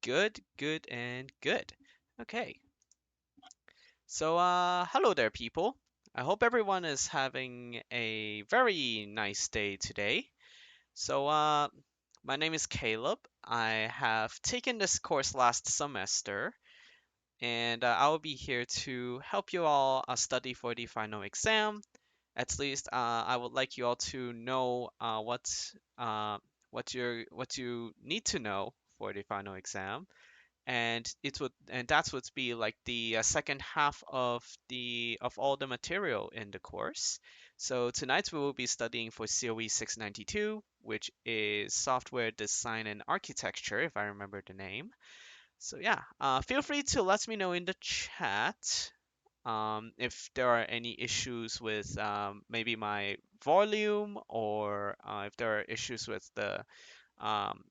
Good, good, and good. Okay. So, hello there, people. I hope everyone is having a very nice day today. So, my name is Caleb. I have taken this course last semester, and I will be here to help you all study for the final exam. At least, I would like you all to know what you need to know for the final exam, and that would be like the second half of all the material in the course. So tonight we will be studying for COE 692, which is software design and architecture, if I remember the name. So yeah, feel free to let me know in the chat if there are any issues with maybe my volume, or if there are issues with the um,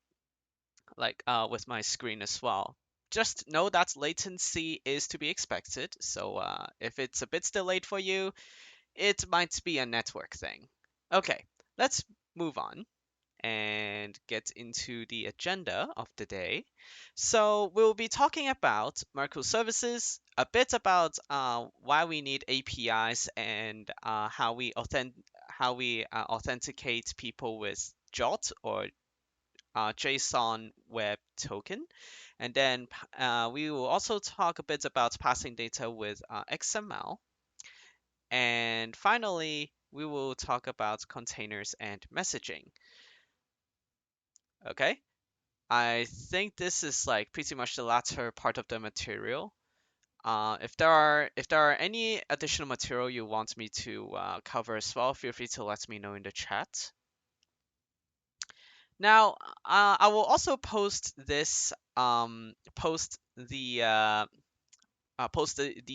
with my screen as well. Just know that latency is to be expected. So if it's a bit delayed for you, it might be a network thing. Okay, let's move on and get into the agenda of the day. So we'll be talking about microservices, a bit about why we need APIs, and how we authenticate people with JOT, or JSON Web Token. And then we will also talk a bit about passing data with XML. And finally, we will talk about containers and messaging. Okay, I think this is like pretty much the latter part of the material. If there are any additional material you want me to cover as well, feel free to let me know in the chat. Now, I will also post these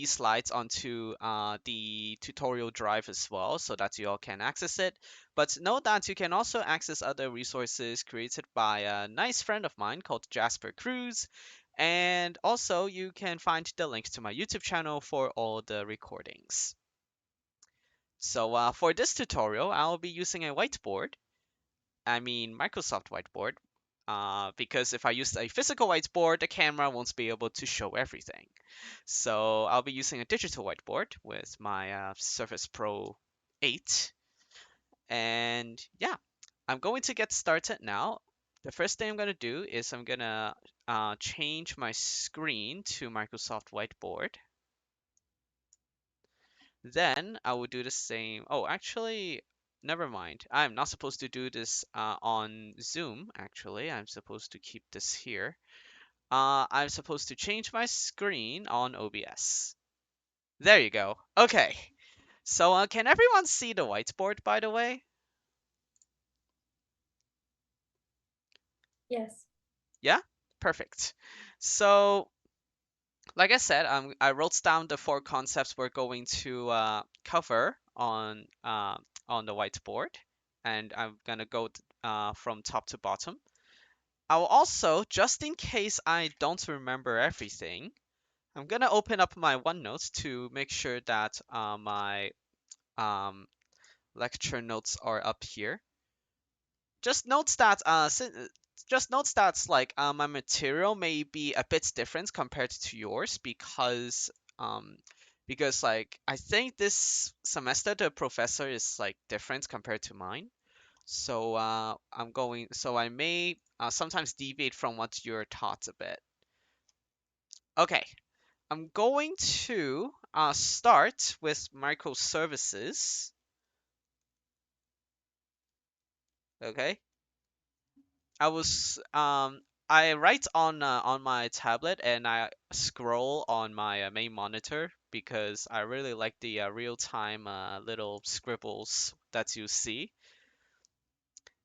slides onto the tutorial drive as well, so that you all can access it. But note that you can also access other resources created by a nice friend of mine called Jasper Cruz. And also, you can find the link to my YouTube channel for all the recordings. So for this tutorial, I'll be using a whiteboard. I mean Microsoft Whiteboard, because if I use a physical whiteboard, the camera won't be able to show everything. So I'll be using a digital whiteboard with my Surface Pro 8. And yeah, I'm going to get started now. The first thing I'm going to do is I'm going to change my screen to Microsoft Whiteboard. Then I will do the same. Oh, actually, never mind. I'm not supposed to do this on Zoom, actually. I'm supposed to keep this here. I'm supposed to change my screen on OBS. There you go. Okay. So can everyone see the whiteboard, by the way? Yes. Yeah? Perfect. So, like I said, I wrote down the four concepts we're going to cover on the whiteboard, and I'm gonna go from top to bottom. I'll also, just in case I don't remember everything, I'm gonna open up my OneNote to make sure that my um, lecture notes are up here. Just notes that like my material may be a bit different compared to yours, um because I think this semester the professor is like different compared to mine. So I may sometimes deviate from what you're taught a bit. Okay, I'm going to start with microservices. Okay, I write on my tablet, and I scroll on my main monitor because I really like the real-time little scribbles that you see.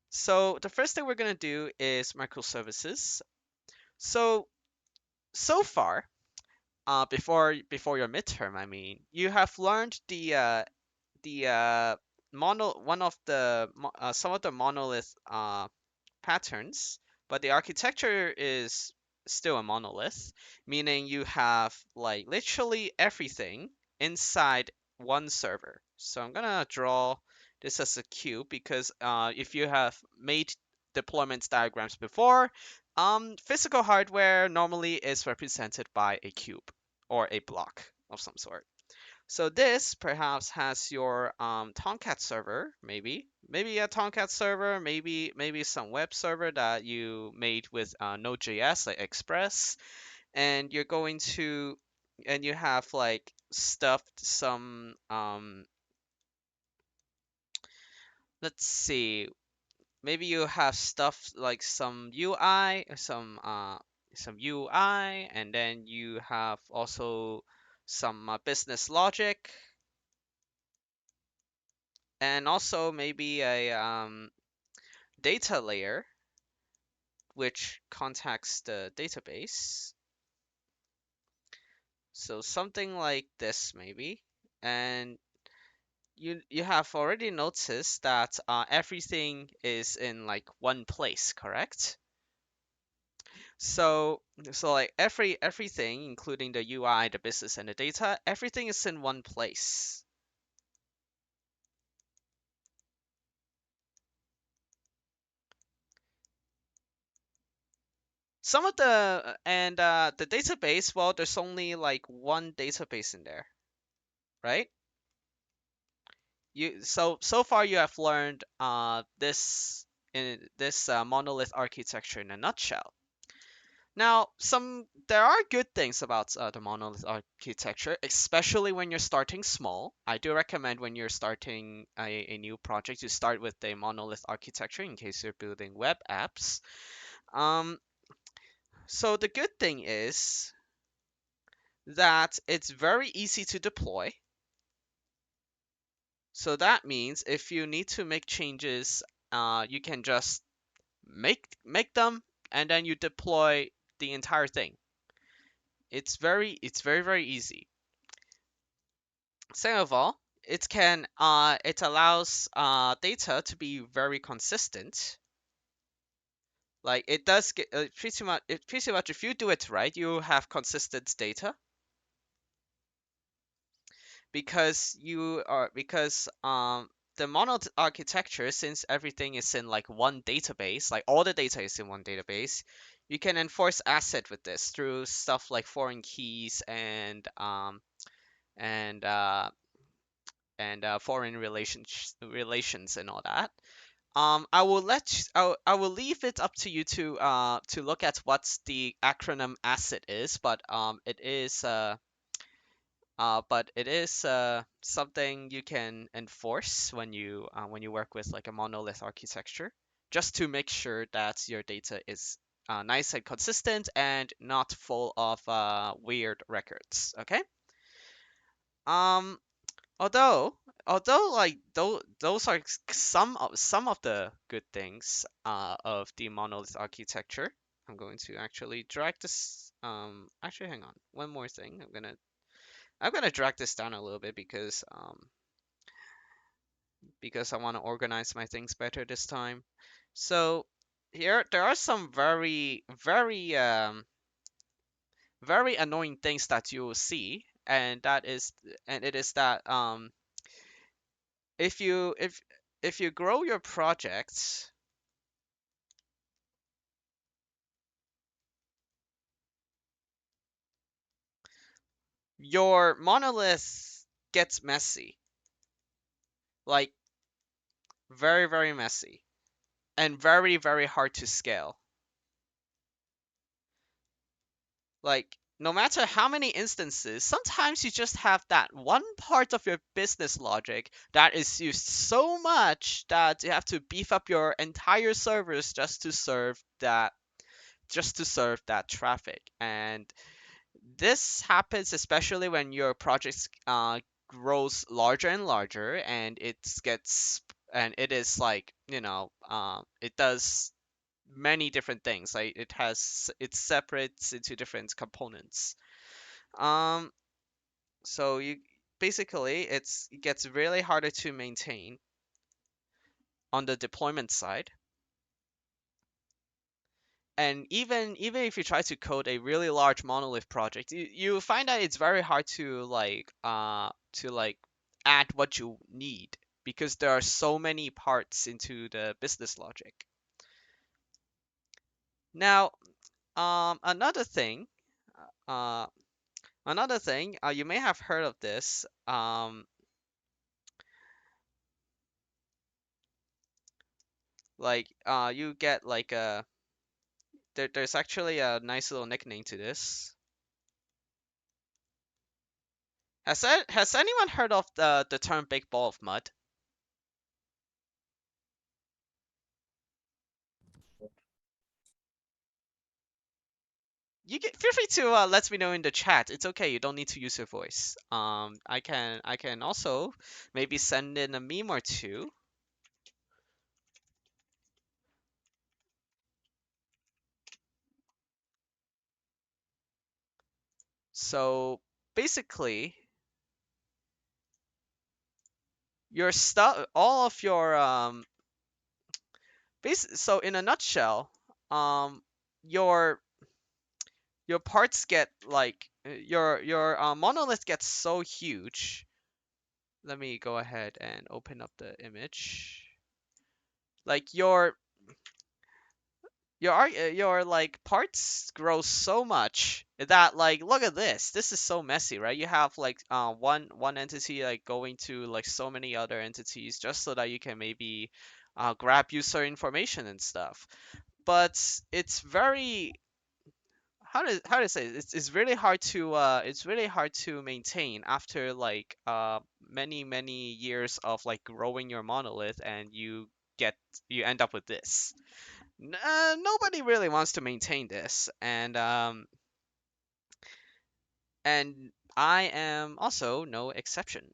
So the first thing we're gonna do is microservices. So so far, before your midterm, I mean, you have learned the mono one of the some of the monolith patterns, but the architecture is still a monolith, meaning you have like literally everything inside one server. So I'm gonna draw this as a cube because if you have made deployment diagrams before, physical hardware normally is represented by a cube or a block of some sort. So this perhaps has your Tomcat server, maybe a Tomcat server, maybe some web server that you made with Node.js like Express, and you're going to and you have like stuffed some let's see, maybe you have stuff like some UI, some UI, and then you have also some business logic, and also maybe a data layer which contacts the database. So something like this maybe, and you have already noticed that everything is in like one place, correct? So like everything, including the UI, the business, and the data, everything is in one place. Some of the database, well, there's only like one database in there, right? So far you have learned this monolith architecture in a nutshell. Now, there are good things about the monolith architecture, especially when you're starting small. I do recommend when you're starting a new project, you start with a monolith architecture in case you're building web apps. Um, so the good thing is that it's very easy to deploy. So that means if you need to make changes, you can just make them and then you deploy the entire thing. It's very easy. Second of all, it allows data to be very consistent. Like it does get pretty much if you do it right, you have consistent data because the monolith architecture, since everything is in like one database, like all the data is in one database, you can enforce ACID with this through stuff like foreign keys and foreign relations and all that. I will leave it up to you to look at what the acronym ACID is, but it is something you can enforce when you work with like a monolith architecture, just to make sure that your data is nice and consistent and not full of weird records. Okay. Um, although like those are some of the good things of the monolith architecture. I'm going to actually drag this. Actually, hang on. One more thing. I'm gonna drag this down a little bit because I want to organize my things better this time. So here there are some very annoying things that you will see, and it is that if you if you grow your project, your monolith gets messy, like very messy, and very hard to scale. Like, no matter how many instances, sometimes you just have that one part of your business logic that is used so much that you have to beef up your entire servers just to serve that traffic. And this happens especially when your project grows larger and larger, and it is like, it does many different things. Like it separates into different components. Um, so you basically it gets really harder to maintain on the deployment side. And even if you try to code a really large monolith project, you find that it's very hard to like add what you need because there are so many parts into the business logic. Now, another thing, uh, you may have heard of this. You get like there's actually a nice little nickname to this. Has anyone heard of the term big ball of mud? Feel free to let me know in the chat. It's okay. You don't need to use your voice. I can also maybe send in a meme or two. So basically, your stuff, all of your so in a nutshell, um, your your parts get like your monolith gets so huge. Let me go ahead and open up the image. Like your like parts grow so much that like look at this. This is so messy, right? You have like one entity like going to like so many other entities just so that you can maybe grab user information and stuff. But it's very how to say it? It's really hard to maintain after like many years of like growing your monolith, and get you end up with this. Nobody really wants to maintain this, and I am also no exception.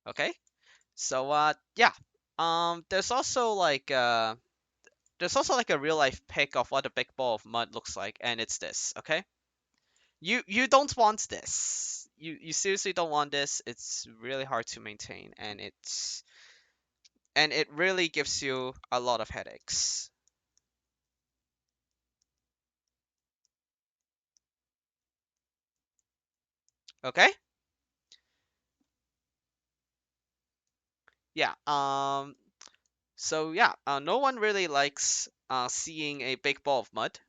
Okay, so yeah, there's also like a real life pic of what a big ball of mud looks like, and it's this. Okay, you don't want this. You seriously don't want this. It's really hard to maintain, and it really gives you a lot of headaches. Okay, yeah. So yeah, no one really likes seeing a big ball of mud.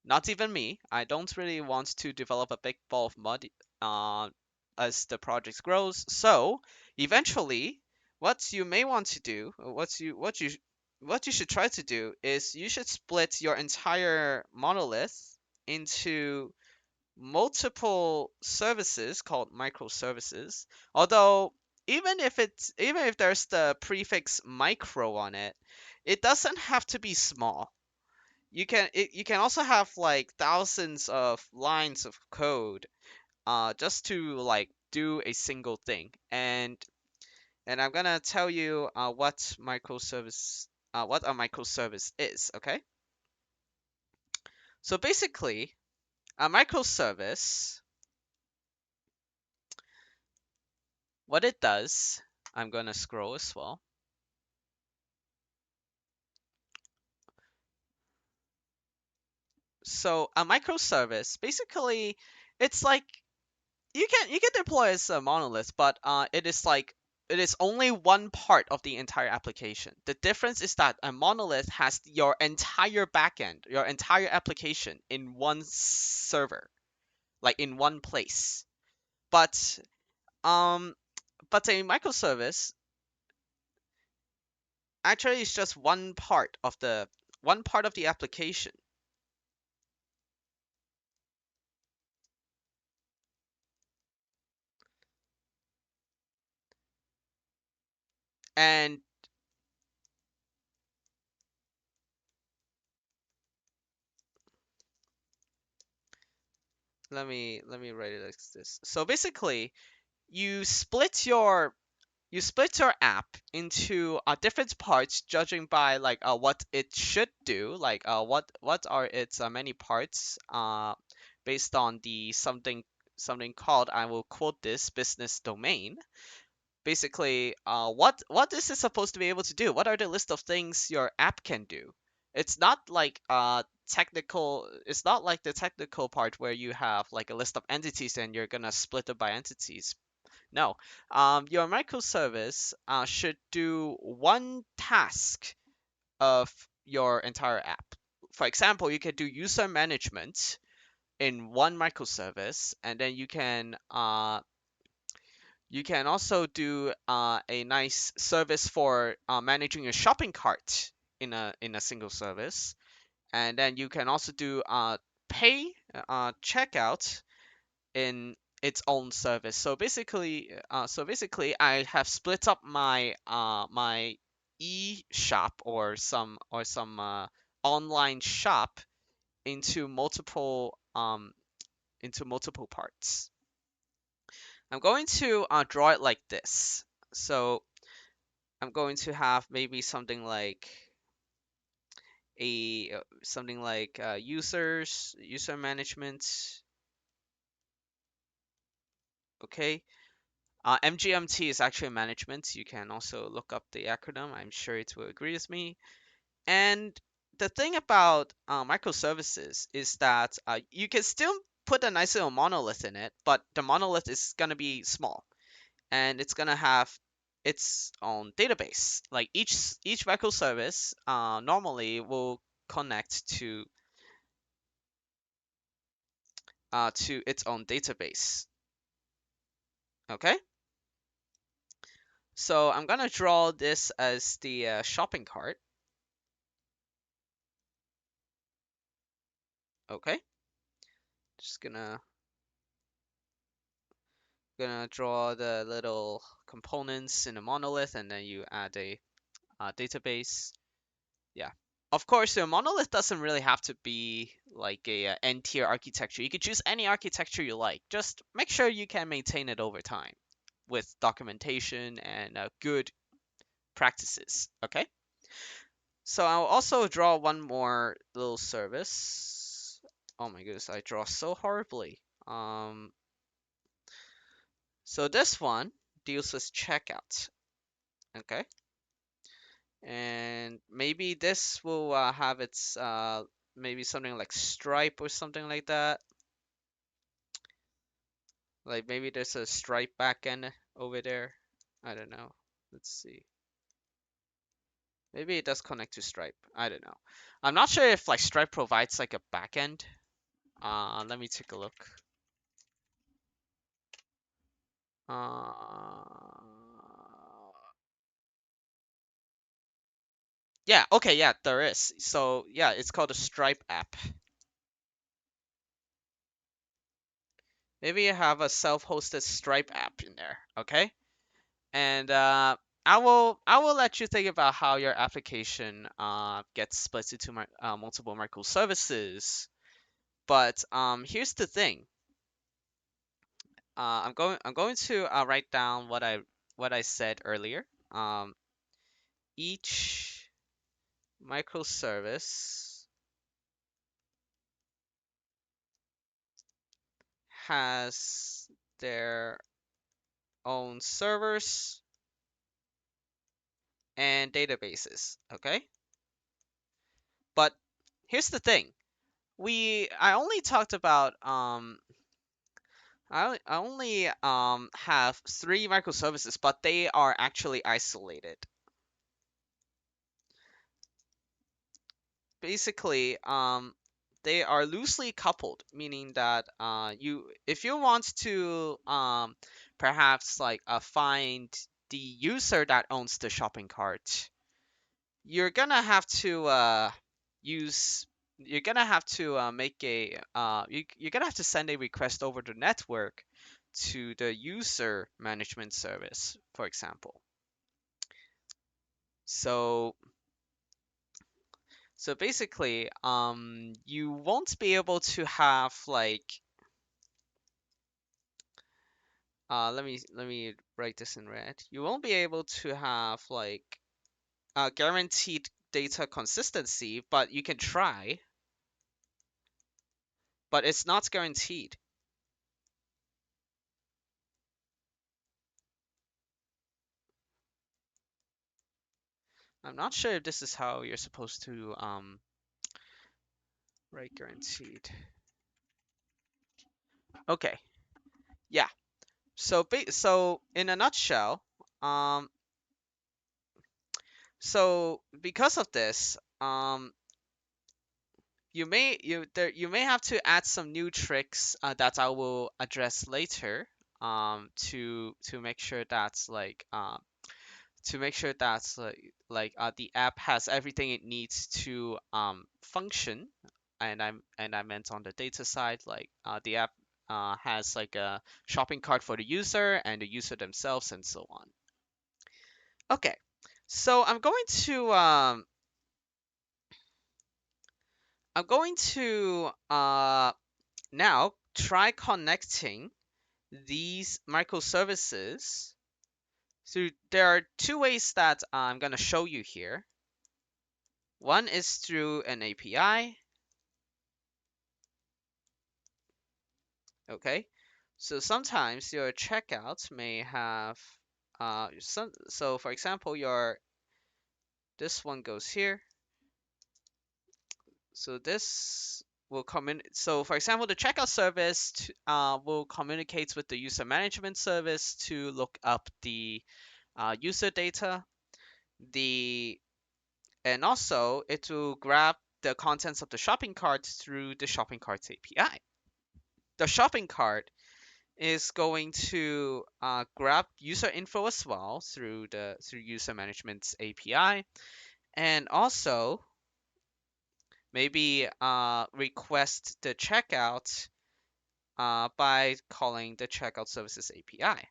Not even me. I don't really want to develop a big ball of mud uh, as the project grows. So eventually, what you may want to do, what you should try to do is you should split your entire monolith into multiple services called microservices. Although even if there's the prefix micro on it, it doesn't have to be small. You can also have like thousands of lines of code just to like do a single thing. And I'm gonna tell you what a microservice is, okay? So basically, a microservice, what it does, I'm gonna scroll as well. So a microservice, basically, it's like you can deploy as a monolith, but it is only one part of the entire application. The difference is that a monolith has your entire backend, your entire application in one server, like in one place. But um, but a microservice actually is just one part of the application. And let me write it like this. So basically, you split your you split your app into different parts judging by like what it should do, like what are its many parts based on the something called, I will quote this, business domain. Basically, what is it supposed to be able to do? What are the list of things your app can do? It's not like technical. It's not like the technical part where you have like a list of entities and you're gonna split it by entities. No, your microservice should do one task of your entire app. for example, you can do user management in one microservice, and then you can also do a nice service for managing a shopping cart in a single service, and then you can also do pay checkout in its own service. So basically, I have split up my e-shop or some online shop into multiple parts. I'm going to draw it like this. So I'm going to have maybe something like user management. Okay. MGMT is actually management. You can also look up the acronym. I'm sure it will agree with me. And the thing about microservices is that you can still put a nice little monolith in it, but the monolith is going to be small, and it's going to have its own database. Like each microservice normally will connect to its own database. Okay, so I'm gonna draw this as the shopping cart. Okay, just gonna draw the little components in a monolith, and then you add a database. Yeah. Of course, the monolith doesn't really have to be like a n-tier architecture. You could choose any architecture you like. Just make sure you can maintain it over time with documentation and good practices. Okay. So I'll also draw one more little service. Oh my goodness, I draw so horribly. So this one deals with checkout. Okay. And maybe this will have its maybe something like Stripe or something like that. Like maybe there's a Stripe backend over there. I don't know. Let's see. Maybe it does connect to Stripe. I don't know. I'm not sure if like Stripe provides like a backend. Let me take a look. Uh, yeah, okay, yeah, there is. So yeah, it's called a Stripe app. Maybe you have a self-hosted Stripe app in there, okay? And I will let you think about how your application gets split into multiple microservices. But here's the thing. I'm going to write down what I said earlier. Each microservice has their own servers and databases. Okay, but here's the thing. I only talked about I only have three microservices, but they are actually isolated. Basically, they are loosely coupled, meaning that if you want to perhaps like find the user that owns the shopping cart, you're gonna have to use you're gonna have to make a you're gonna have to send a request over the network to the user management service, for example. So basically, you won't be able to have like let me write this in red. You won't be able to have like guaranteed data consistency, but you can try, but it's not guaranteed. I'm not sure if this is how you're supposed to write guaranteed. Okay, yeah. So in a nutshell, um, so because of this, you may have to add some new tricks that I will address later to make sure that's the app has everything it needs to function. And I meant on the data side, like the app has like a shopping cart for the user and the user themselves and so on. Okay, so I'm going to now try connecting these microservices. So there are two ways that I'm going to show you here. One is through an API. Okay, so sometimes your checkout may have so for example, your this one goes here. So this will so for example, the checkout service will communicate with the user management service to look up the user data. The And also it will grab the contents of the shopping cart through the shopping cart's API. The shopping cart is going to grab user info as well through user management's API, and also maybe request the checkout by calling the checkout services API.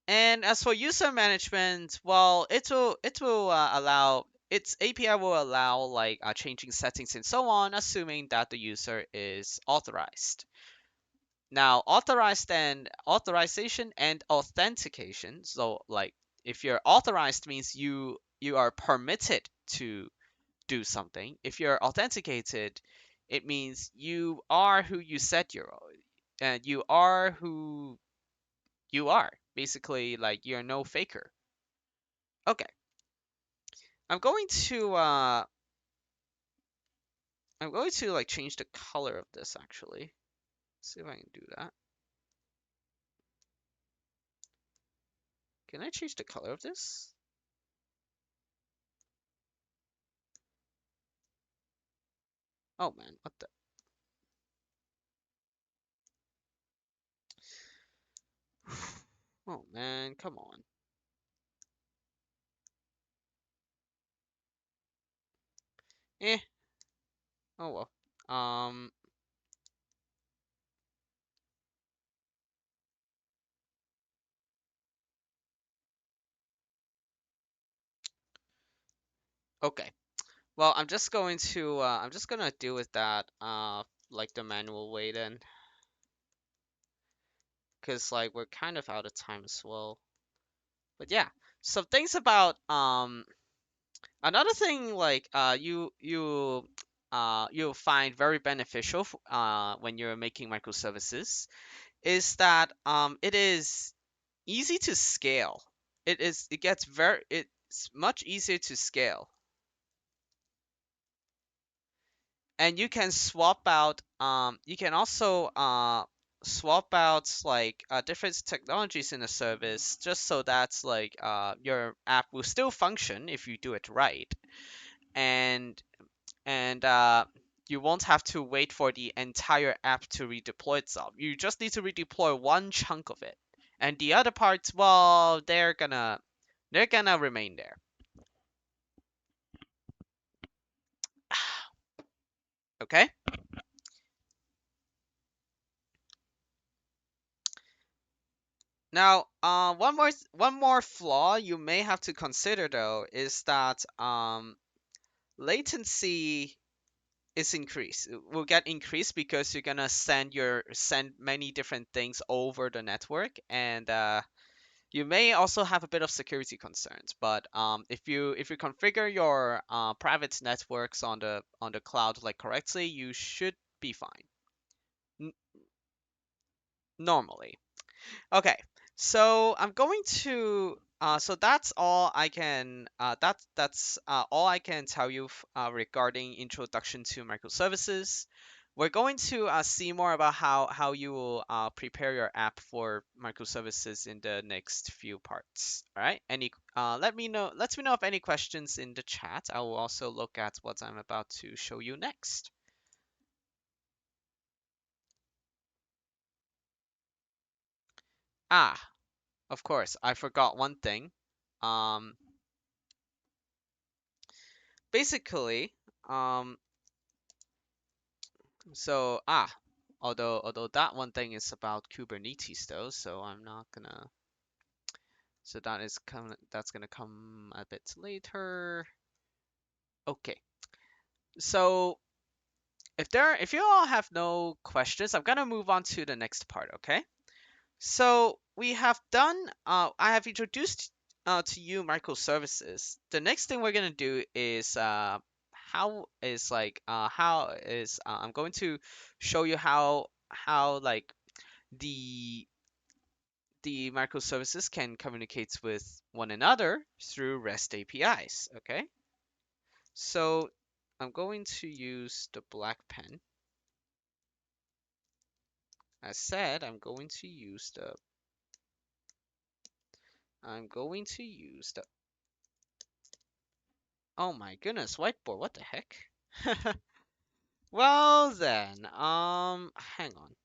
And as for user management, well, it will allow its API will allow like changing settings and so on, assuming that the user is authorized. Now, authorization and authentication. So, like, if you're authorized means you are permitted to do something. If you're authenticated, it means you are who you said you're, and you are who you are. Basically, like you're no faker. Okay, I'm going to uh, I'm going to like change the color of this actually. See if I can do that. Can I change the color of this? Oh man, what the? Oh man, come on. Eh. Oh well. Okay. Well, I'm just gonna deal with that like the manual way then, cause like we're kind of out of time as well. But yeah. So things about another thing like you'll find very beneficial when you're making microservices is that it is easy to scale. It's much easier to scale, and you can also swap out like different technologies in a service just so that like your app will still function if you do it right, and and you won't have to wait for the entire app to redeploy itself. You just need to redeploy one chunk of it, and the other parts, well, they're gonna remain there. Okay. Now, one more flaw you may have to consider though is that latency is increased. Will get increased because you're gonna send many different things over the network, and you may also have a bit of security concerns. But if you configure your private networks on the cloud like correctly, you should be fine. N- Normally. Okay, so I'm going to so that's all I can that's all I can tell you regarding introduction to microservices. we're going to see more about how you will prepare your app for microservices in the next few parts. All right. Let me know if any questions in the chat. I will also look at what I'm about to show you next. Ah, of course, I forgot one thing. Um, basically, um, so although that one thing is about Kubernetes though, so I'm not gonna. So that's gonna come a bit later. Okay. So if you all have no questions, I'm gonna move on to the next part, okay? So we have done I have introduced to you microservices. The next thing we're gonna do is I'm going to show you how like the the microservices can communicate with one another through REST APIs, okay? So I'm going to use the black pen. As said, I'm going to use the, oh my goodness, whiteboard, what the heck? Well then, hang on.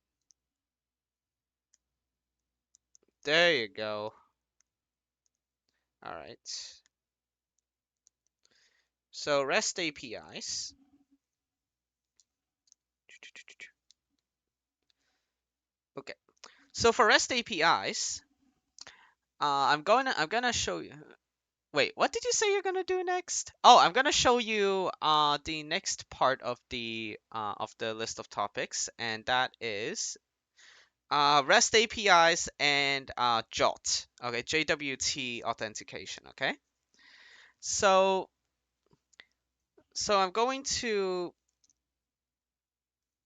There you go. All right. So REST APIs. Okay. So for REST APIs, I'm gonna show you. Wait, what did you say you're gonna do next? Oh, I'm gonna show you the next part of the list of topics, and that is REST APIs and JWT. Okay, JWT authentication. Okay, so so I'm going to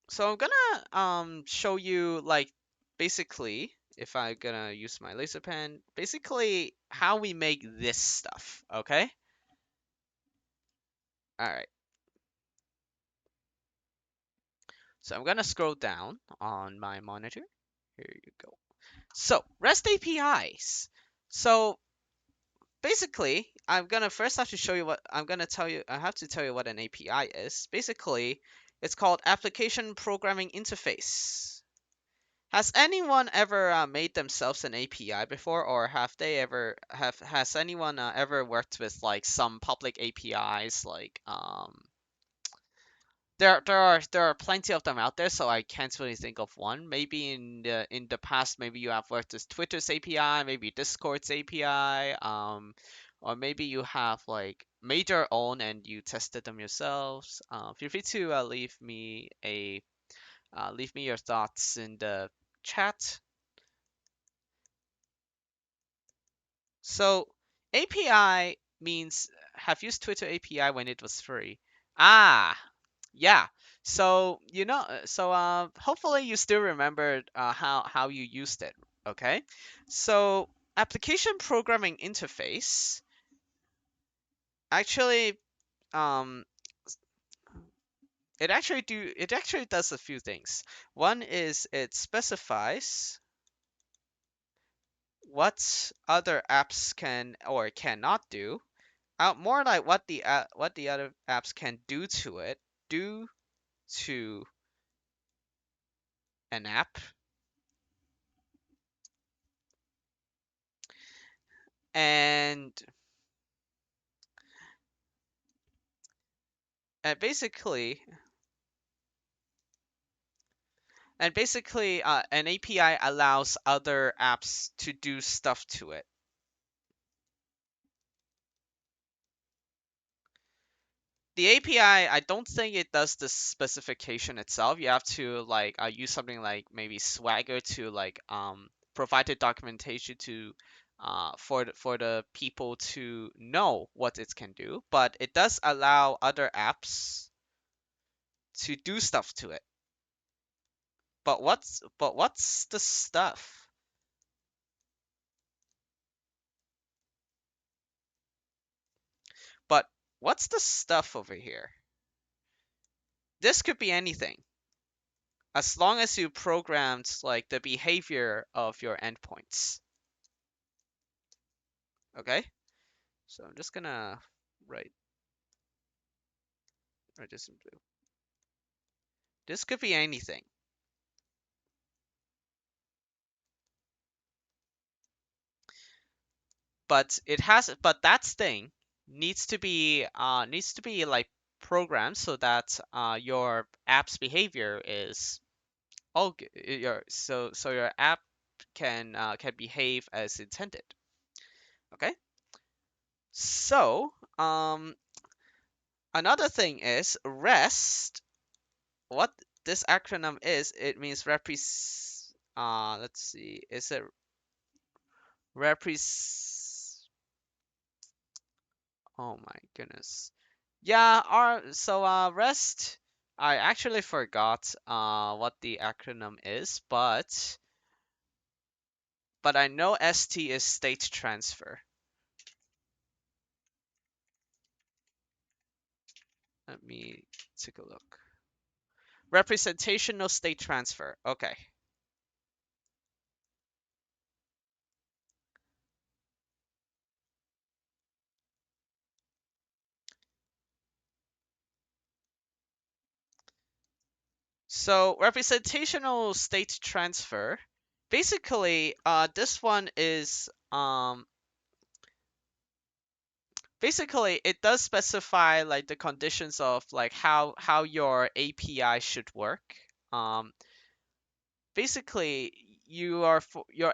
so I'm gonna show you like basically if I'm gonna use my laser pen, basically how we make this stuff. Okay, all right. So I'm gonna scroll down on my monitor. Here you go. So REST APIs. So basically, I'm gonna first have to show you what I'm gonna tell you. I have to tell you what an API is. Basically, it's called Application Programming Interface. Has anyone ever made themselves an API before, or have they ever have has anyone ever worked with like some public APIs like there are plenty of them out there, so I can't really think of one. Maybe in the past, maybe you have worked with Twitter's API, maybe Discord's API, or maybe you have like made your own and you tested them yourselves. Feel free to leave me your thoughts in the chat. So API means have used Twitter API when it was free. Ah, yeah. So hopefully you still remembered how you used it. Okay. So application programming interface actually um it actually does a few things. One is it specifies what other apps can or cannot do. More like what the other apps can do to an app, and and basically an API allows other apps to do stuff to it. The API, I don't think it does the specification itself. You have to like use something like maybe Swagger to like provide the documentation to for the people to know what it can do. But it does allow other apps to do stuff to it. But what's the stuff? But what's the stuff over here? This could be anything. as long as you programmed like the behavior of your endpoints. Okay, so I'm just gonna write write this in blue. This could be anything, but that thing needs to be like programmed so that your app's behavior is so your app can behave as intended. Okay, so another thing is REST. What this acronym is, it means let's see, is it repres oh my goodness. Yeah, REST, I actually forgot what the acronym is, but I know ST is state transfer. Let me take a look. Representational state transfer. Okay. So representational state transfer, basically, this one is basically it does specify like the conditions of like how your API should work. Um, basically, your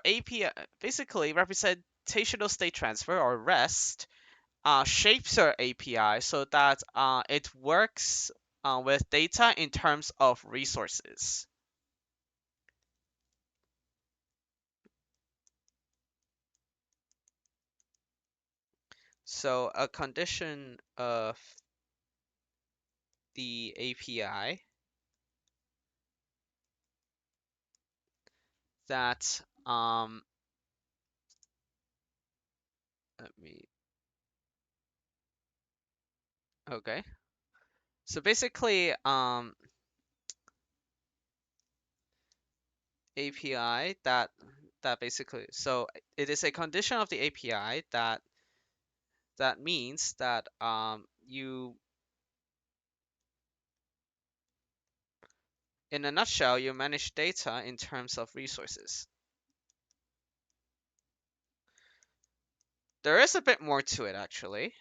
API basically representational state transfer or REST shapes your API so that it works with data in terms of resources. So a condition of the API that let me okay. So basically API that basically so it is a condition of the API that means that you in a nutshell you manage data in terms of resources. There is a bit more to it actually,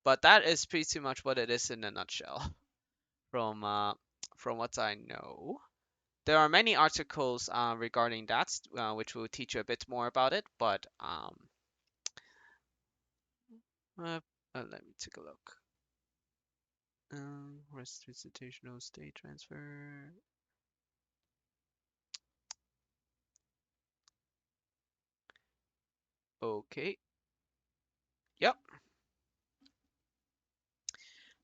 but that is pretty much what it is in a nutshell from what I know. There are many articles regarding that, which will teach you a bit more about it. But uh, let me take a look. Representational state transfer. Okay. Yep.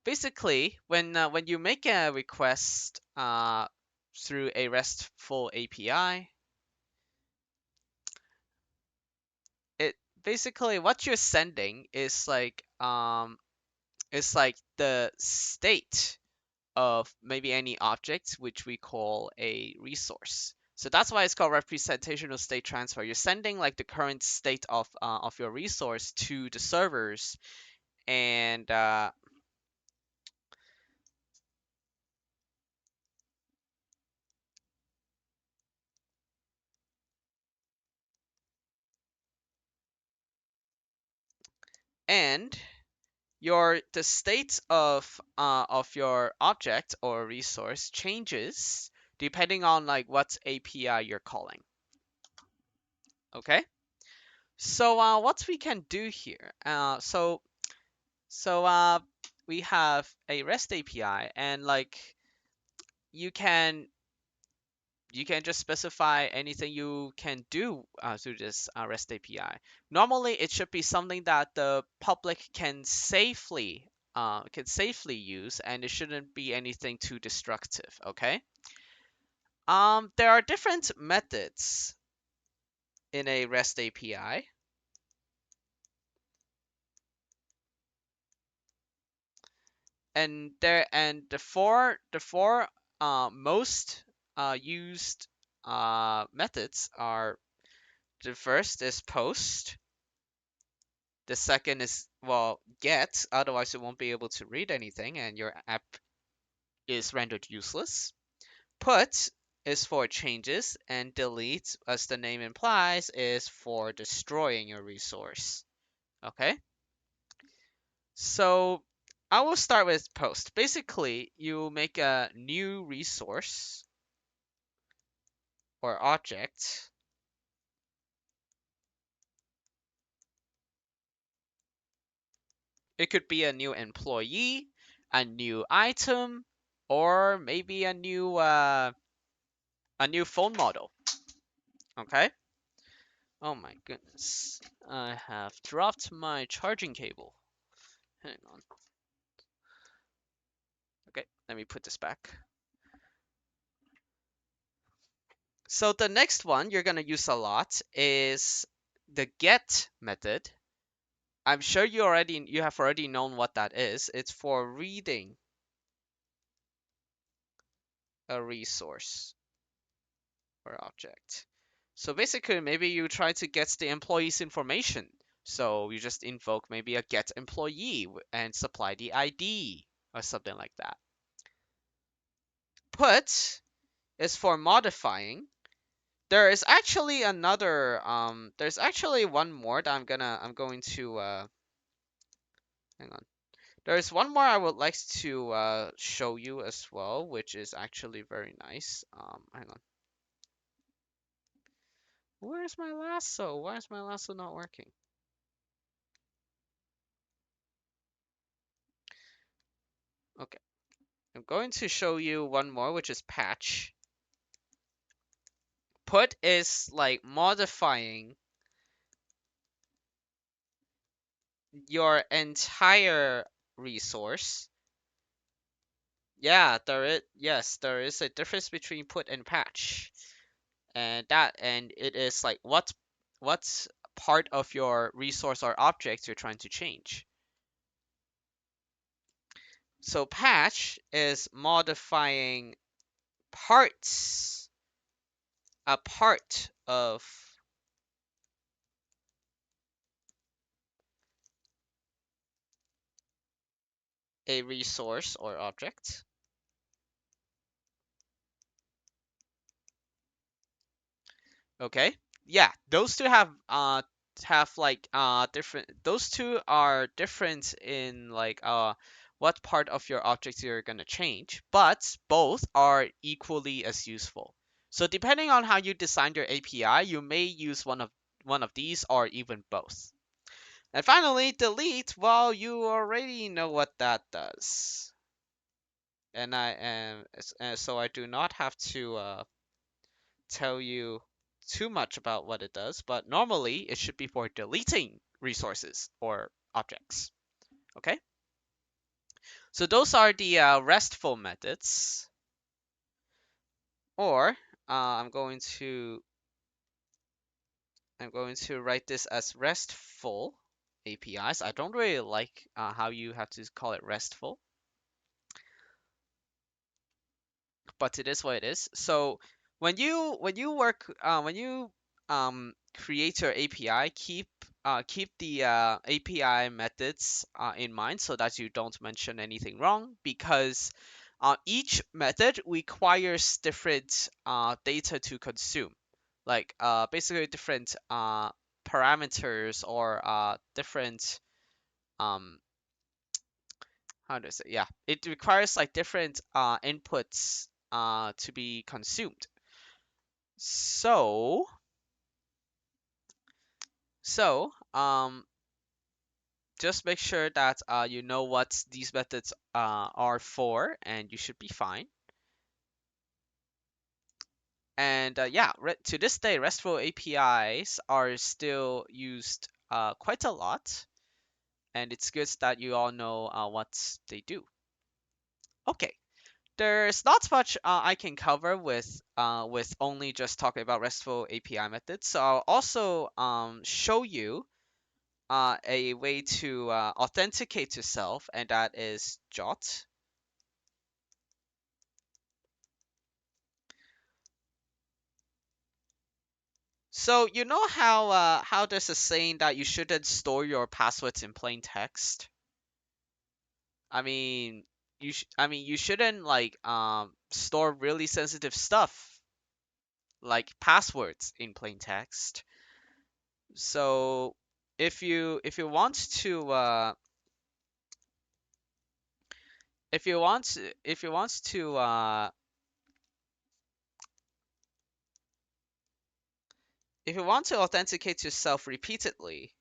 Basically, when you make a request through a RESTful API, it basically what you're sending is like the state of maybe any object which we call a resource. So that's why it's called representational state transfer. You're sending like the current state of your resource to the servers, and and the state of your object or resource changes depending on like what API you're calling. Okay. So what we can do here, so we have a REST API, and like you can you can just specify anything you can do through this REST API. Normally, it should be something that the public can safely use, and it shouldn't be anything too destructive. Okay. There are different methods in a REST API. And the four most used methods are, the first is post, the second is, well, get, otherwise it won't be able to read anything and your app is rendered useless. Put is for changes, and delete, as the name implies, is for destroying your resource. Okay? So I will start with post. Basically, you make a new resource or object. It could be a new employee, a new item, or maybe a new phone model. Okay? Oh my goodness. I have dropped my charging cable. Hang on. Okay, let me put this back. So the next one you're going to use a lot is the get method. I'm sure you have already known what that is. It's for reading a resource or object. So basically, maybe you try to get the employee's information. So you just invoke maybe a get employee and supply the ID or something like that. Put is for modifying. There is actually there's actually one more that I'm going to hang on. There's one more I would like to show you as well, which is actually very nice. Hang on. Where's my lasso? Why is my lasso not working? Okay. I'm going to show you one more, which is patch. Put is like modifying your entire resource. Yeah, there is a difference between put and patch. And it is like what's part of your resource or object you're trying to change. So patch is modifying parts, a part of a resource or object. Okay. Yeah, those two have like different, those two are different in like what part of your object you're gonna change, but both are equally as useful. So depending on how you design your API, you may use one of these or even both. And finally, delete. Well, you already know what that does. And so I do not have to tell you too much about what it does, but normally it should be for deleting resources or objects. Okay, so those are the RESTful methods, or I'm going to write this as RESTful APIs. I don't really like how you have to call it RESTful, but it is what it is. So when you create your API, keep the API methods in mind so that you don't mention anything wrong, because each method requires different data to consume, like basically different parameters or different um, how do I say? Yeah, it requires like different inputs to be consumed. So, so just make sure that you know what these methods are for, and you should be fine. And yeah, to this day, RESTful APIs are still used quite a lot, and it's good that you all know what they do. Okay, there's not much I can cover with only just talking about RESTful API methods. So I'll also show you a way to authenticate yourself, and that is JOT. So you know how there's a saying that you shouldn't store your passwords in plain text? I mean, you shouldn't like store really sensitive stuff like passwords in plain text. So if you want to if you want to if you want to authenticate yourself repeatedly,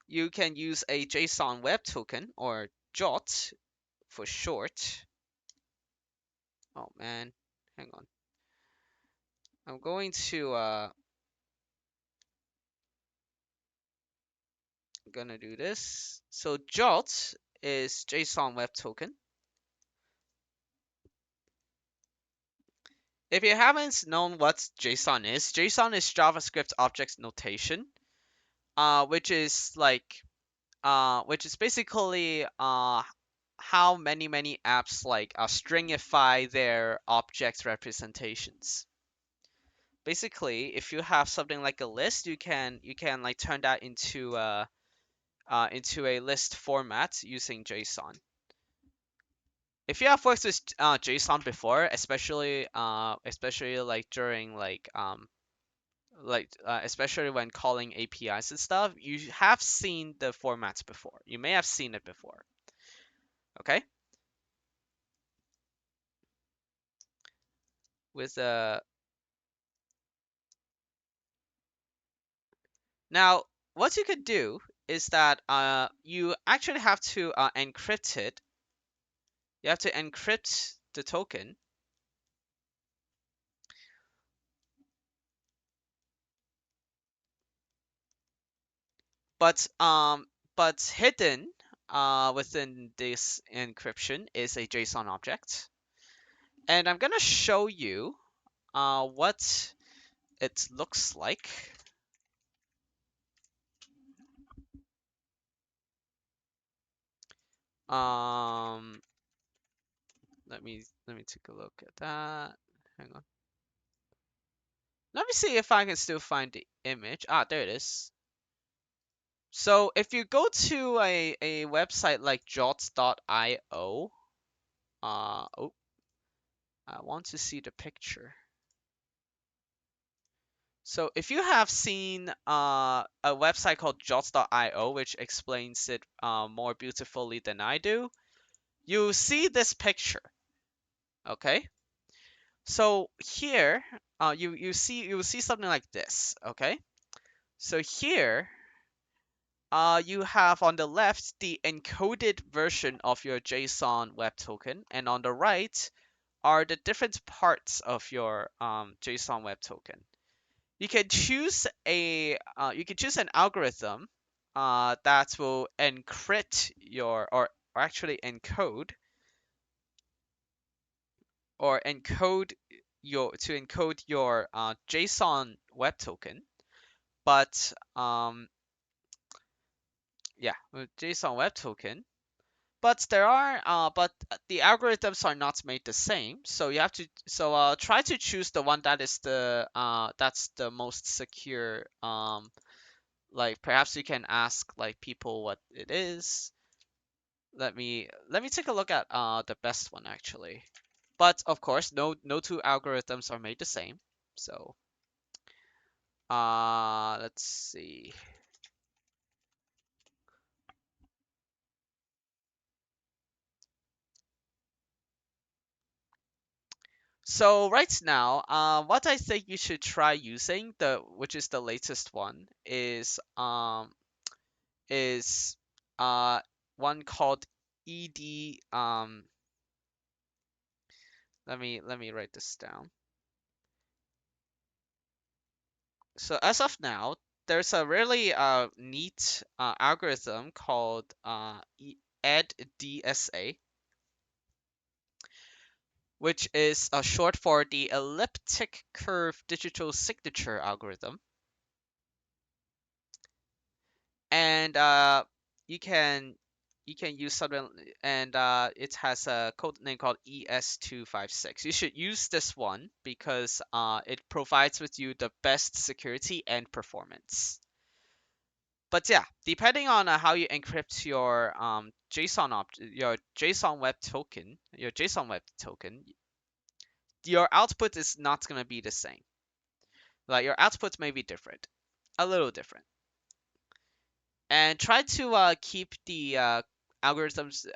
you can use a JSON Web Token, or JWT for short. Oh man, hang on. I'm going to gonna do this. So JWT is JSON Web Token. If you haven't known what JSON is JavaScript Object Notation, which is which is basically how many apps like stringify their object representations. Basically, if you have something like a list, you can like turn that into a list format using JSON. If you have worked with JSON before, especially like during especially when calling APIs and stuff, you have seen the formats before. You may have seen it before. Okay? With Now, what you could do is that you actually have to encrypt it. You have to encrypt the token, but hidden within this encryption is a JSON object, and I'm gonna show you what it looks like. Um, let me take a look at that. Hang on. Let me see if I can still find the image. Ah, there it is. So if you go to a website like jots.io, oh, I want to see the picture. So if you have seen a website called jots.io, which explains it more beautifully than I do, you see this picture. Okay. So here, you will see something like this. Okay. So here, you have on the left the encoded version of your JSON Web Token, and on the right are the different parts of your JSON Web Token. You can choose an algorithm that will encrypt or actually encode your JSON Web Token, but yeah, with JSON Web Token. But the algorithms are not made the same. So you have to try to choose the one that is that's the most secure. Like perhaps you can ask like people what it is. Let me take a look at the best one actually. But of course, no two algorithms are made the same. So let's see. So right now, what I think you should try using, which is the latest one, is uh one called ED. Let me write this down. So as of now, there's a really neat algorithm called EDDSA, which is short for the elliptic curve digital signature algorithm. and you can you can use something, and it has a code name called ES256. You should use this one because it provides with you the best security and performance. But yeah, depending on how you encrypt your your JSON web token, your output is not going to be the same. Like your output may be different, a little different. And try to keep the algorithms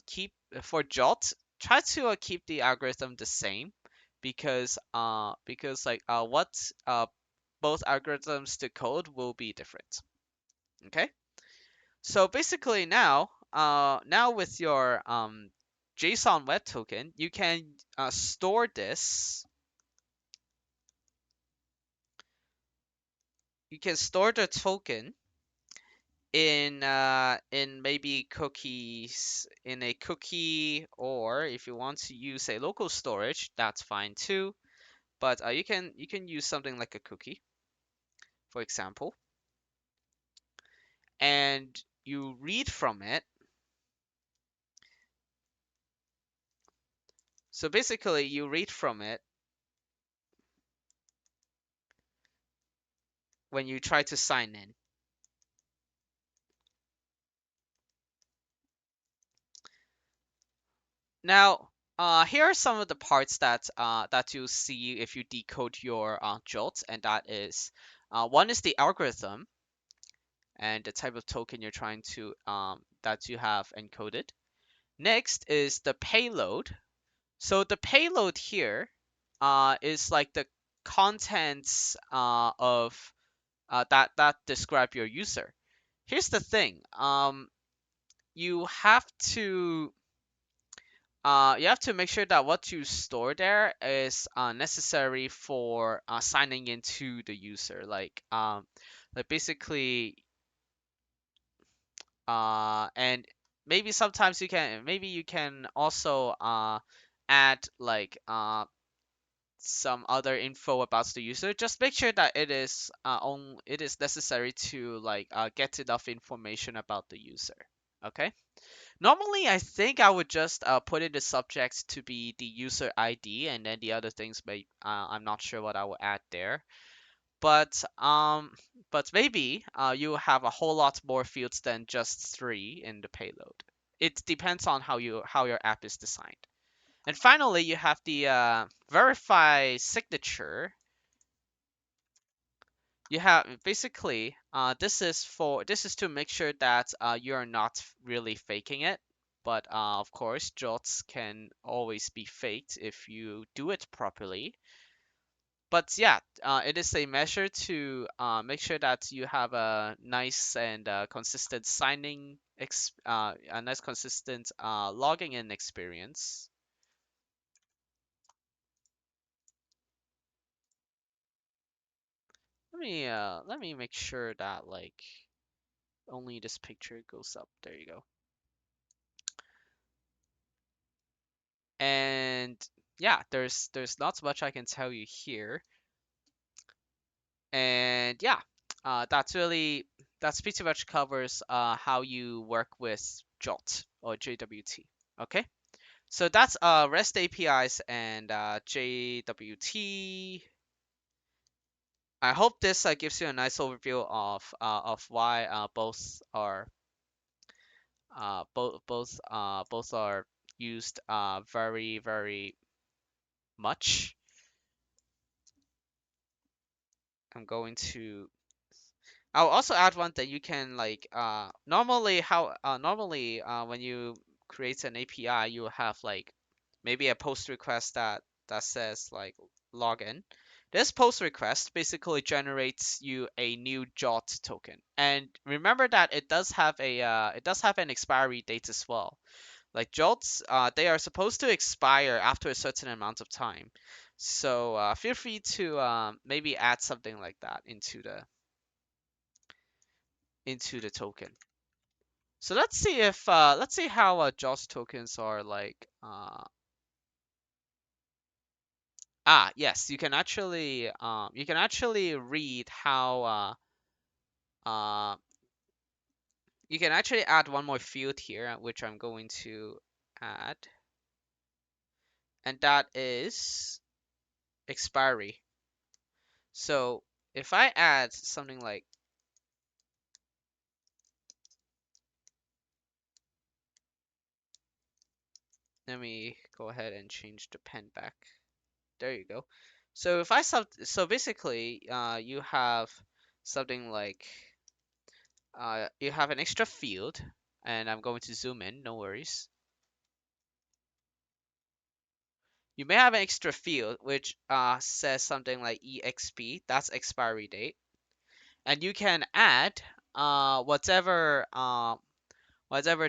keep for JOT. Try to keep the algorithm the same because like what both algorithms to code will be different. Okay, so basically now with your JSON web token, you can store this. You can store the token in maybe cookies in a cookie, or if you want to use a local storage, that's fine too. But you can use something like a cookie, for example, and you read from it. So basically, you read from it when you try to sign in. Now, here are some of the parts that you see if you decode your JOT, and that is one is the algorithm and the type of token you're trying to that you have encoded. Next is the payload. So the payload here is like the contents that describe your user. Here's the thing. You have to you have to make sure that what you store there is necessary for signing into the user. Like basically, and maybe you can also add like some other info about the user. Just make sure that it is necessary to like get enough information about the user. Okay. Normally, I think I would just put in the subject to be the user ID, and then the other things may I'm not sure what I will add there. But maybe you have a whole lot more fields than just three in the payload. It depends on how your app is designed. And finally, you have the verify signature. You have basically this is to make sure that you're not really faking it. But of course, jots can always be faked if you do it properly. But yeah, it is a measure to make sure that you have a nice and consistent a nice consistent logging in experience. Let me make sure that like only this picture goes up. There you go. And yeah, there's not much I can tell you here. And yeah, that's pretty much covers how you work with JWT or JWT. Okay, so that's REST APIs and JWT. I hope this gives you a nice overview of why both are used very much. I'm going to I'll also add one that you can like normally when you create an API, you will have like maybe a post request that says like login. This post request basically generates you a new JOT token. And remember that it does have an expiry date as well. Like JOTs, they are supposed to expire after a certain amount of time. So feel free to maybe add something like that into the token. So let's see how JOS tokens are like. Yes, you can actually read how you can actually add one more field here, which I'm going to add, and that is expiry. So if I add something like, let me go ahead and change the pen back. There you go. So if I so basically, you have something like, you have an extra field, and I'm going to zoom in, no worries. You may have an extra field which says something like EXP, that's expiry date, and you can add whatever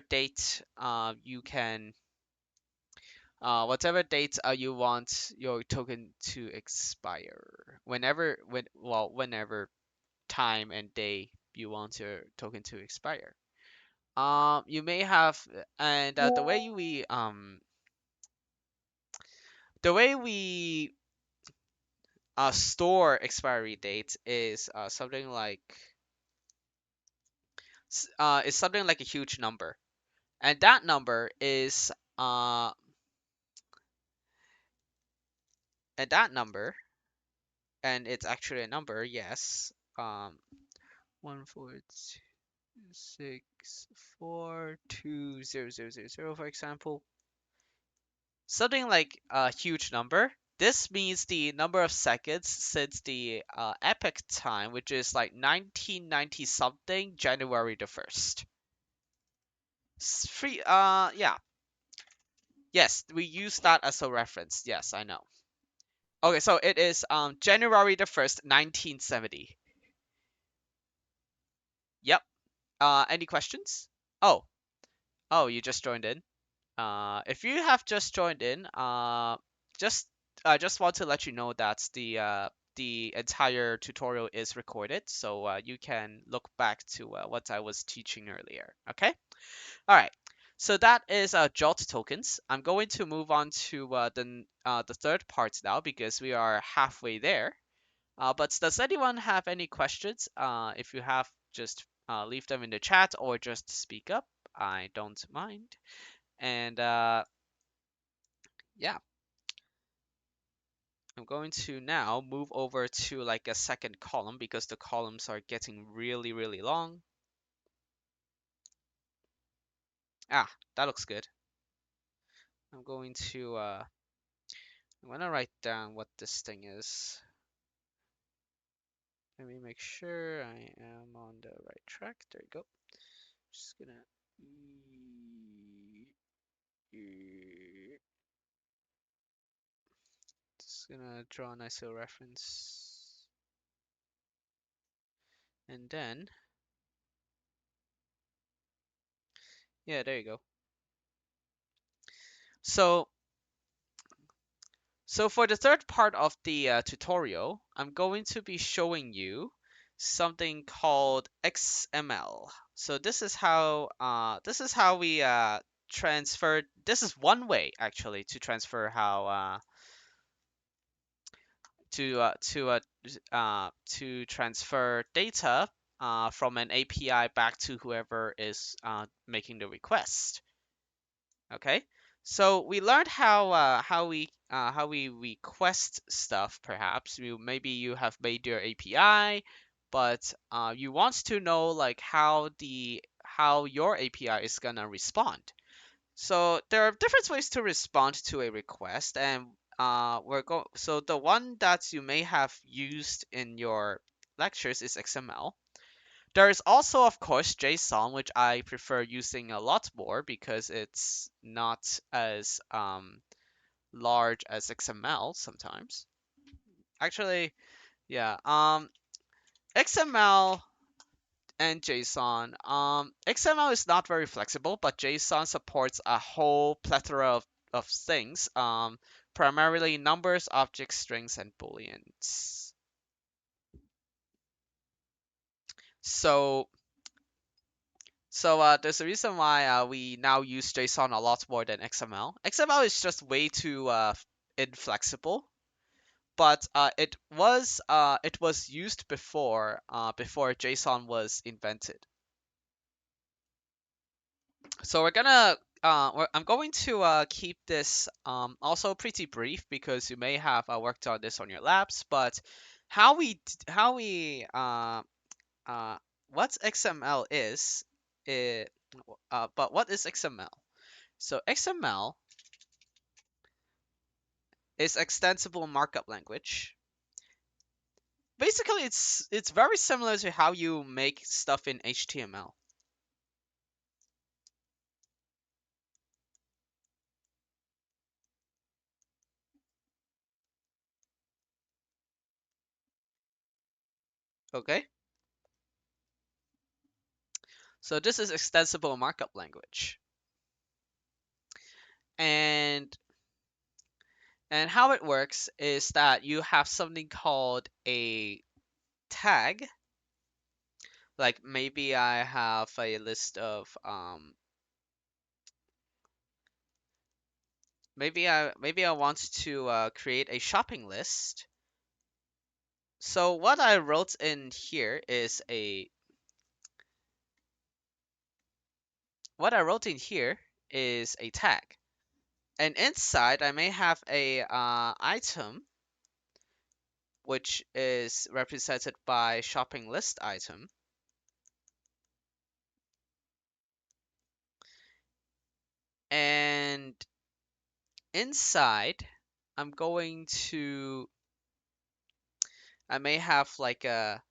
date you can whatever date you want your token to expire. Whenever time and day you want your token to expire. You may have, and the way we store expiry date is something like a huge number, and that number is and that number, and it's actually a number, yes. 146420000, for example. Something like a huge number. This means the number of seconds since the epoch time, which is like 1990 something, January the 1st. Free, yeah. Yes, we use that as a reference. Yes, I know. Okay, so it is January the 1st, 1970. Yep. Any questions? Oh, oh, you just joined in. If you have just joined in, just I just want to let you know that the entire tutorial is recorded, so you can look back to what I was teaching earlier. Okay. All right. So that is JOT tokens. I'm going to move on to the third part now because we are halfway there. But does anyone have any questions? If you have, just leave them in the chat or just speak up. I don't mind. And yeah, I'm going to now move over to like a second column because the columns are getting really, really long. Ah, that looks good. I'm going to write down what this thing is. Let me make sure I am on the right track. There you go. Just gonna draw a nice little reference. And then, yeah, there you go. So for the third part of the tutorial, I'm going to be showing you something called XML. So this is how we transfer. This is one way actually to transfer how to transfer data from an API back to whoever is making the request. Okay, so we learned how we request stuff. Perhaps maybe you have made your API, but you want to know like how your API is gonna respond. So there are different ways to respond to a request, and so the one that you may have used in your lectures is XML. There is also, of course, JSON, which I prefer using a lot more because it's not as large as XML sometimes. Actually, yeah. XML and JSON. XML is not very flexible, but JSON supports a whole plethora of things. Primarily numbers, objects, strings, and booleans. So there's a reason why we now use JSON a lot more than XML. XML is just way too inflexible, but it was used before JSON was invented. So I'm going to keep this also pretty brief because you may have worked on this on your labs. But how we how we uh, what XML is, it, but what is XML? So XML is extensible markup language. Basically, it's very similar to how you make stuff in HTML. Okay, so this is extensible markup language, and how it works is that you have something called a tag. Like maybe I have a list of maybe I want to create a shopping list. So what I wrote in here is a tag, and inside I may have a item which is represented by shopping list item, and inside I'm going to I may have like a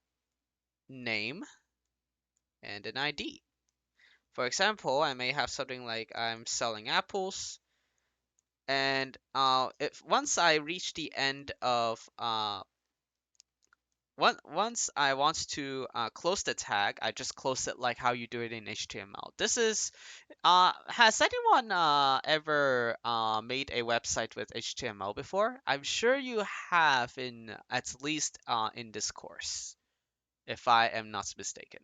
name and an ID. For example, I may have something like I'm selling apples, and if once I reach the end of once I want to close the tag, I just close it like how you do it in HTML. This is has anyone ever made a website with HTML before? I'm sure you have in at least in this course, if I am not mistaken.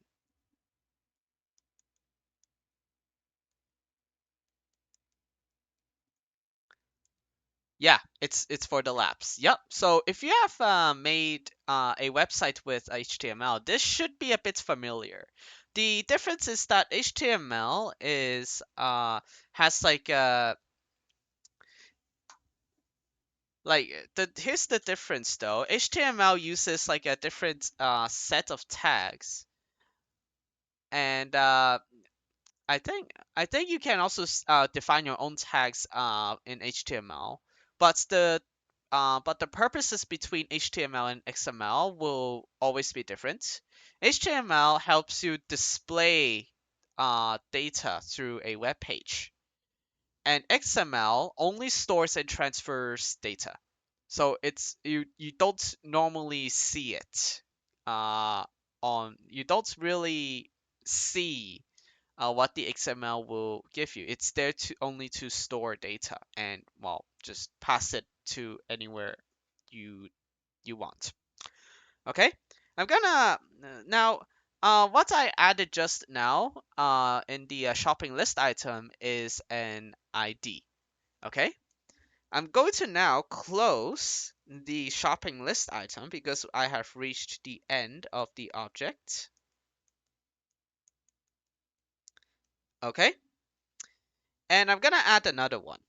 Yeah, it's for the labs. Yep. So if you have made a website with HTML, this should be a bit familiar. The difference is that HTML is has like the here's the difference though. HTML uses like a different set of tags, and I think you can also define your own tags in HTML, but the purposes between HTML and XML will always be different. HTML helps you display data through a web page, and XML only stores and transfers data. So you don't normally see it on you don't really see what the XML will give you. It's there to only to store data and well, just pass it to anywhere you you want. Okay, I'm gonna now. What I added just now in the shopping list item is an ID. Okay, I'm going to now close the shopping list item because I have reached the end of the object. Okay, and I'm gonna add another one.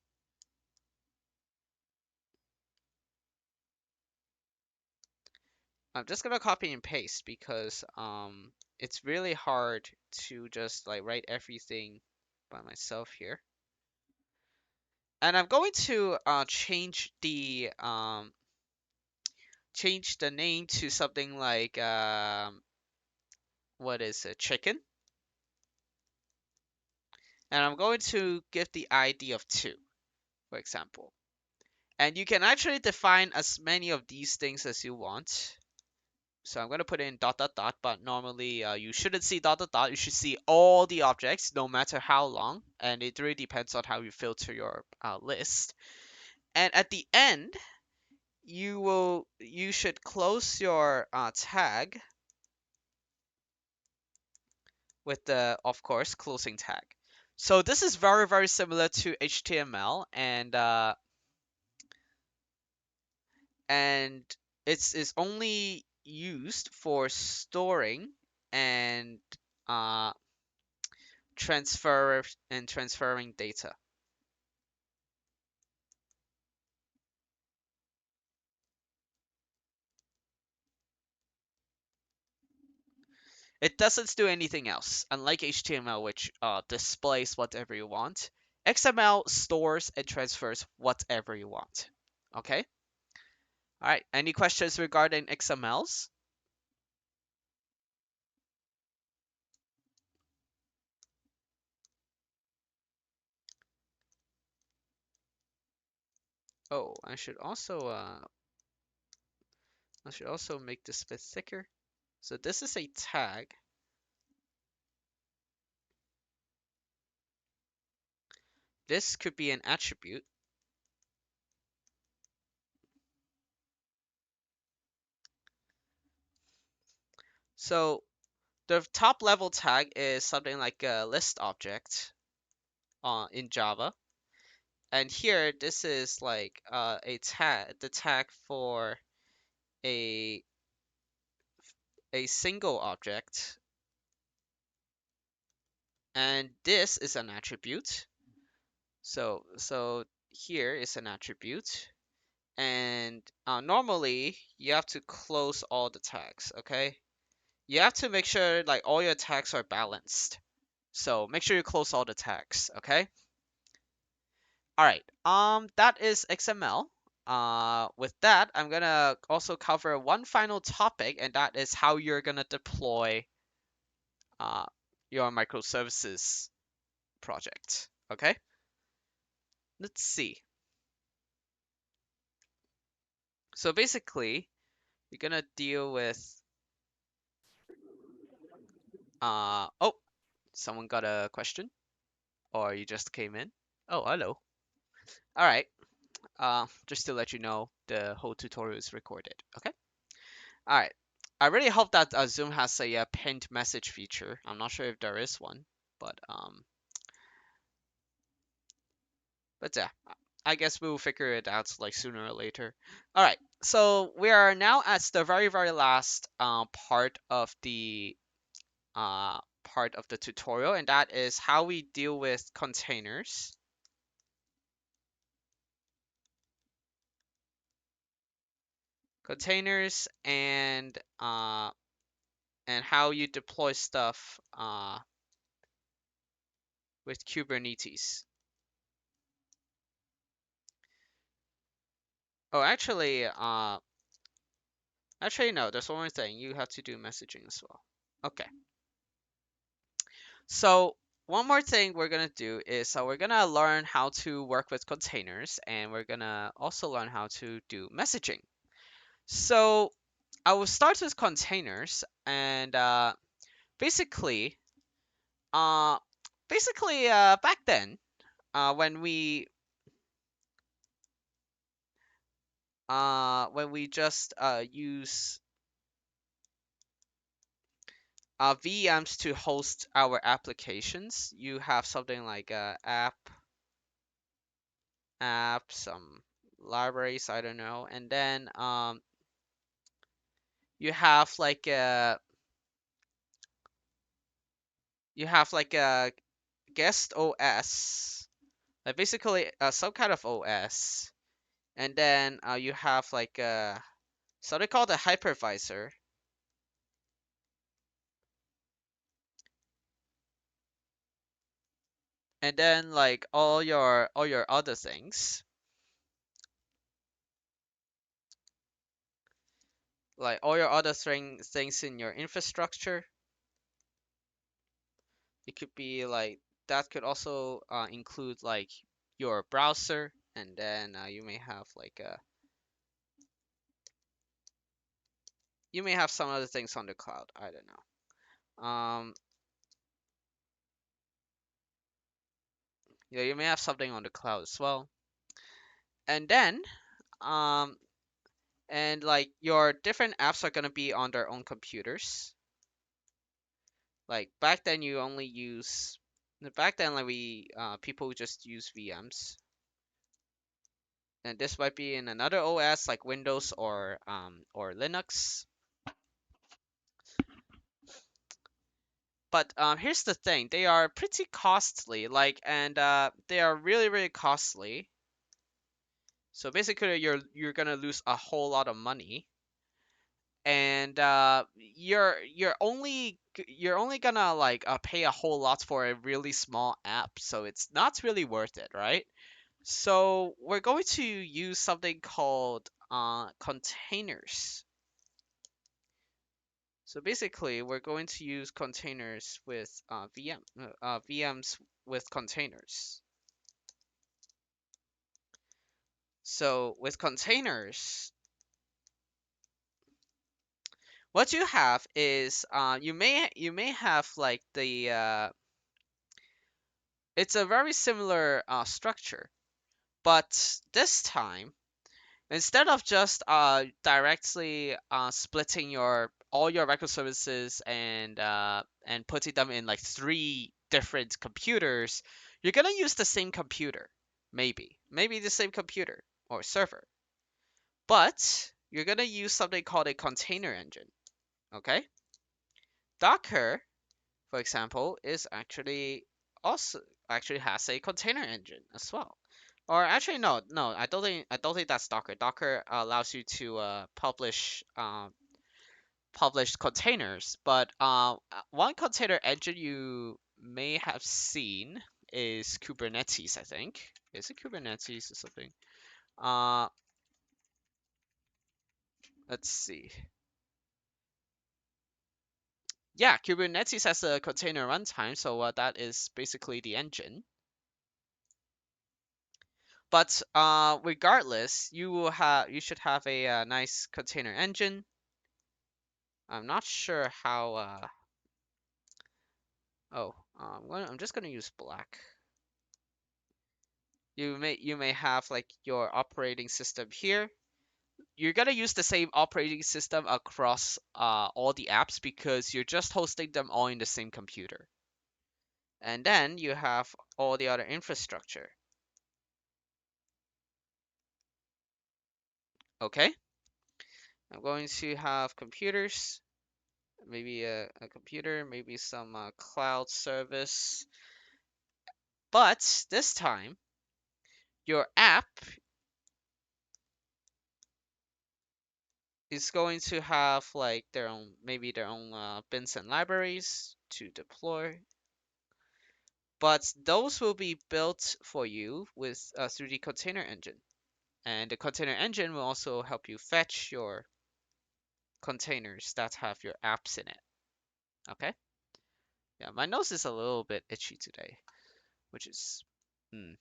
I'm just gonna copy and paste because it's really hard to just like write everything by myself here. And I'm going to change the name to something like what is it, chicken, and I'm going to give the ID of 2, for example. And you can actually define as many of these things as you want. So I'm going to put in dot dot dot, but normally you shouldn't see dot dot dot. You should see all the objects, no matter how long, and it really depends on how you filter your list. And at the end, you should close your tag with the, of course, closing tag. So this is very, very similar to HTML, and it's only used for storing and uh, transferring data. It doesn't do anything else, unlike HTML, which displays whatever you want. XML stores and transfers whatever you want. Okay? All right. Any questions regarding XMLs? Oh, I should also make this a bit thicker. So this is a tag. This could be an attribute. So the top level tag is something like a list object in Java. And here, this is like the tag for a single object. And this is an attribute. So here is an attribute. And normally you have to close all the tags, okay? You have to make sure like all your tags are balanced. So make sure you close all the tags, okay? All right. That is XML. With that, I'm gonna also cover one final topic, and that is how you're gonna deploy uh your microservices project. Okay? Let's see. So basically, you're gonna deal with oh, someone got a question, or you just came in. Oh, hello. All right. Just to let you know, the whole tutorial is recorded. Okay. All right. I really hope that Zoom has a pinned message feature. I'm not sure if there is one, but yeah, I guess we'll figure it out like sooner or later. All right. So we are now at the very last part of the tutorial, and that is how we deal with containers. Containers and how you deploy stuff with Kubernetes. Oh, actually no. There's one more thing. You have to do messaging as well. Okay. So one more thing we're gonna do is we're gonna learn how to work with containers, and we're gonna also learn how to do messaging. So I will start with containers, and basically, uh, back then, when we just use VMs to host our applications, you have something like some libraries, I don't know, and then you have like a guest OS, like basically some kind of OS, and then you have like something called a hypervisor, and then like all your other things, like all your other things in your infrastructure. It could be like that could also include like your browser, and then you may have some other things on the cloud. I don't know. Yeah, you may have something on the cloud as well. And then um, and like your different apps are gonna be on their own computers. Like back then, like we people just use VMs, and this might be in another OS like Windows or Linux. But here's the thing, they are pretty costly, like, and they are really, really costly. So basically, you're gonna lose a whole lot of money, and you're only gonna like pay a whole lot for a really small app, so it's not really worth it, right? So we're going to use something called containers. So basically, we're going to use containers with VMs with containers. So with containers, what you have is you may have like it's a very similar structure, but this time instead of just directly splitting your all your microservices and putting them in like three different computers, you're gonna use the same computer, maybe the same computer or server, but you're gonna use something called a container engine. Okay, Docker, for example, is also actually has a container engine as well. Or actually, no, I don't think that's Docker. Docker allows you to publish containers, but one container engine you may have seen is Kubernetes. I think is it Kubernetes or something? Uh, let's see. Yeah, Kubernetes has a container runtime, so that is basically the engine. But regardless, you should have a nice container engine. I'm not sure how. Oh, I'm just gonna use black. You may have like your operating system here. You're gonna use the same operating system across all the apps because you're just hosting them all in the same computer. And then you have all the other infrastructure. Okay, I'm going to have computers, maybe a computer, maybe some cloud service. But this time, your app is going to have like maybe their own bins and libraries to deploy. But those will be built for you with through the container engine. And the container engine will also help you fetch your containers that have your apps in it. Okay? Yeah, my nose is a little bit itchy today, which is hmm.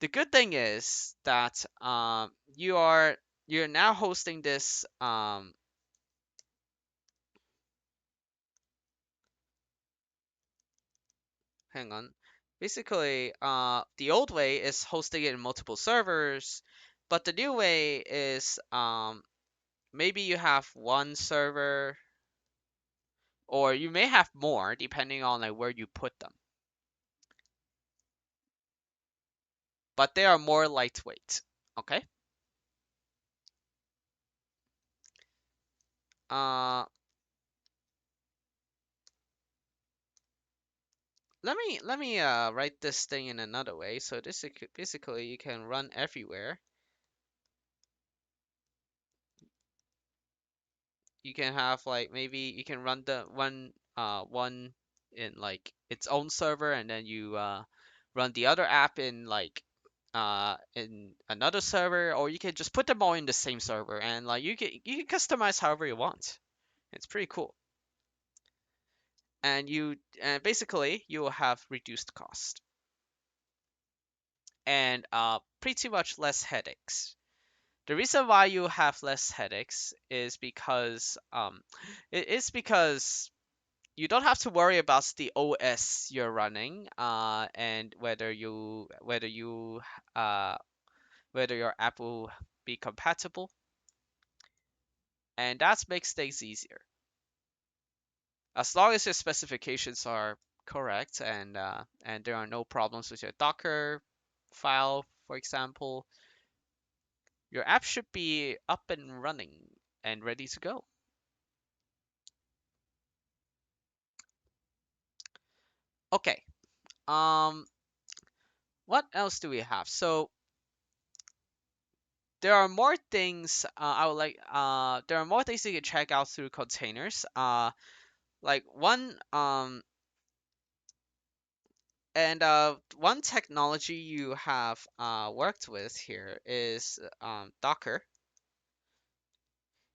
The good thing is that you're now hosting this hang on. Basically, the old way is hosting it in multiple servers, but the new way is maybe you have one server, or you may have more depending on like where you put them. But they are more lightweight. Okay. Uh, let me write this thing in another way. So this is basically you can run everywhere. You can have like maybe you can run the one in like its own server, and then you run the other app in another server, or you can just put them all in the same server, and like you can customize however you want. It's pretty cool. And basically you will have reduced cost and pretty much less headaches. The reason why you have less headaches is because you don't have to worry about the OS you're running, and uh, whether your app will be compatible, and that makes things easier. As long as your specifications are correct and there are no problems with your Docker file, for example, your app should be up and running and ready to go. Okay. Um, what else do we have? So there are more things I would like. There are more things you can check out through containers. Like one technology you have worked with here is Docker.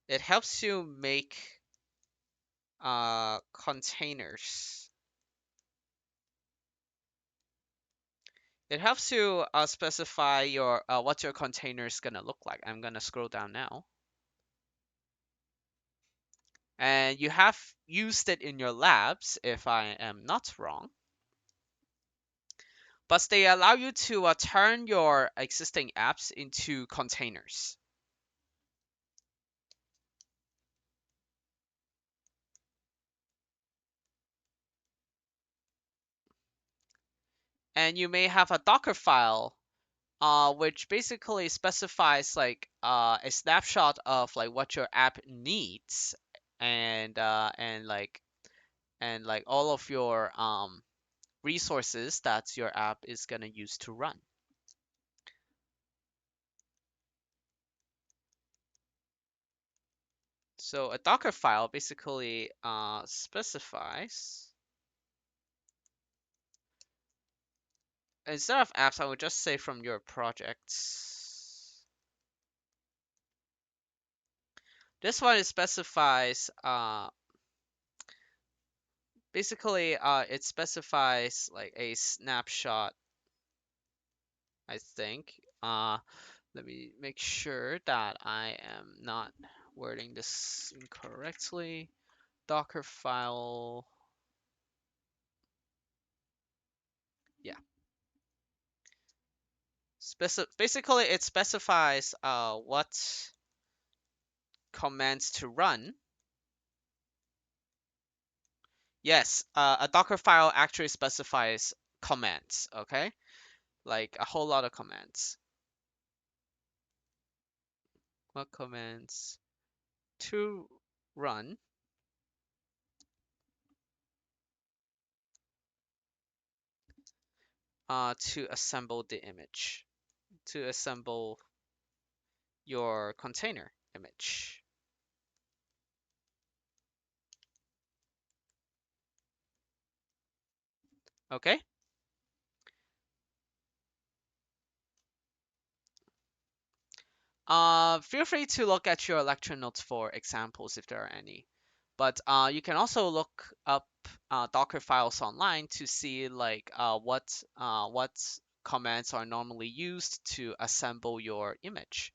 It helps you make containers. It helps you specify your what your container is gonna look like. I'm gonna scroll down now, and you have used it in your labs, if I am not wrong. But they allow you to turn your existing apps into containers. And you may have a Docker file which basically specifies like a snapshot of like what your app needs and like all of your resources that your app is gonna use to run. So a Docker file basically specifies, instead of apps, I would just say from your projects. This one it specifies basically it specifies like a snapshot, I think. Let me make sure that I am not wording this incorrectly. Docker file. Yeah. Basically, it specifies what commands to run. Yes, a Docker file actually specifies commands, okay? Like a whole lot of commands. What commands to run to assemble the image, to assemble your container image. Okay? Feel free to look at your lecture notes for examples if there are any. But you can also look up Docker files online to see like what commands are normally used to assemble your image.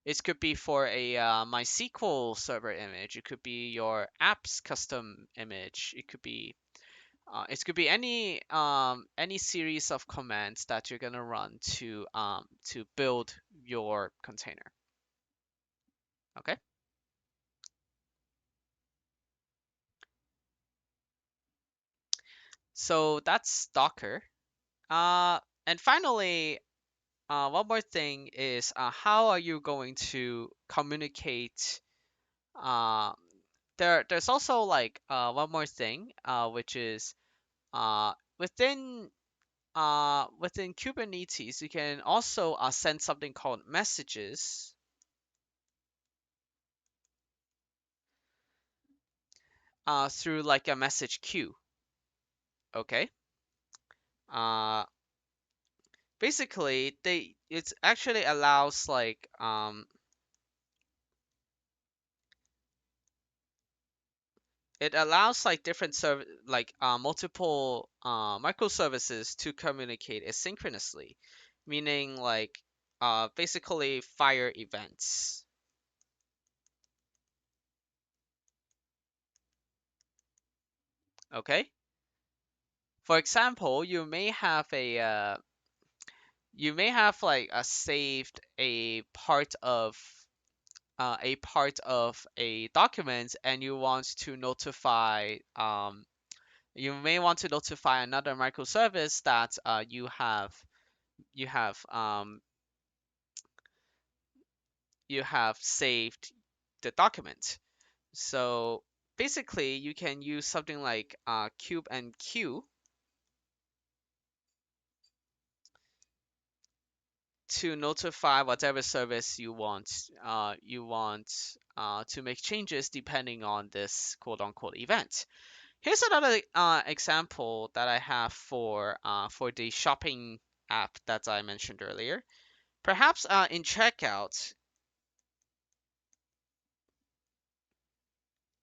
It could be for a MySQL server image. It could be your app's custom image. It could be any series of commands that you're gonna run to build your container. Okay. So that's Docker. And finally, one more thing is how are you going to communicate? Uh, there's also like one more thing, which is uh, within within Kubernetes, you can also send something called messages through like a message queue. Okay. Uh, Basically, it actually allows like it allows like different like multiple microservices to communicate asynchronously, meaning like basically fire events. Okay. For example, you may have like a saved a part of a document and you want to notify you may want to notify another microservice that you have you have saved the document. So basically, you can use something like cube and queue to notify whatever service you want to make changes depending on this quote unquote event. Here's another example that I have for the shopping app that I mentioned earlier. Perhaps in checkout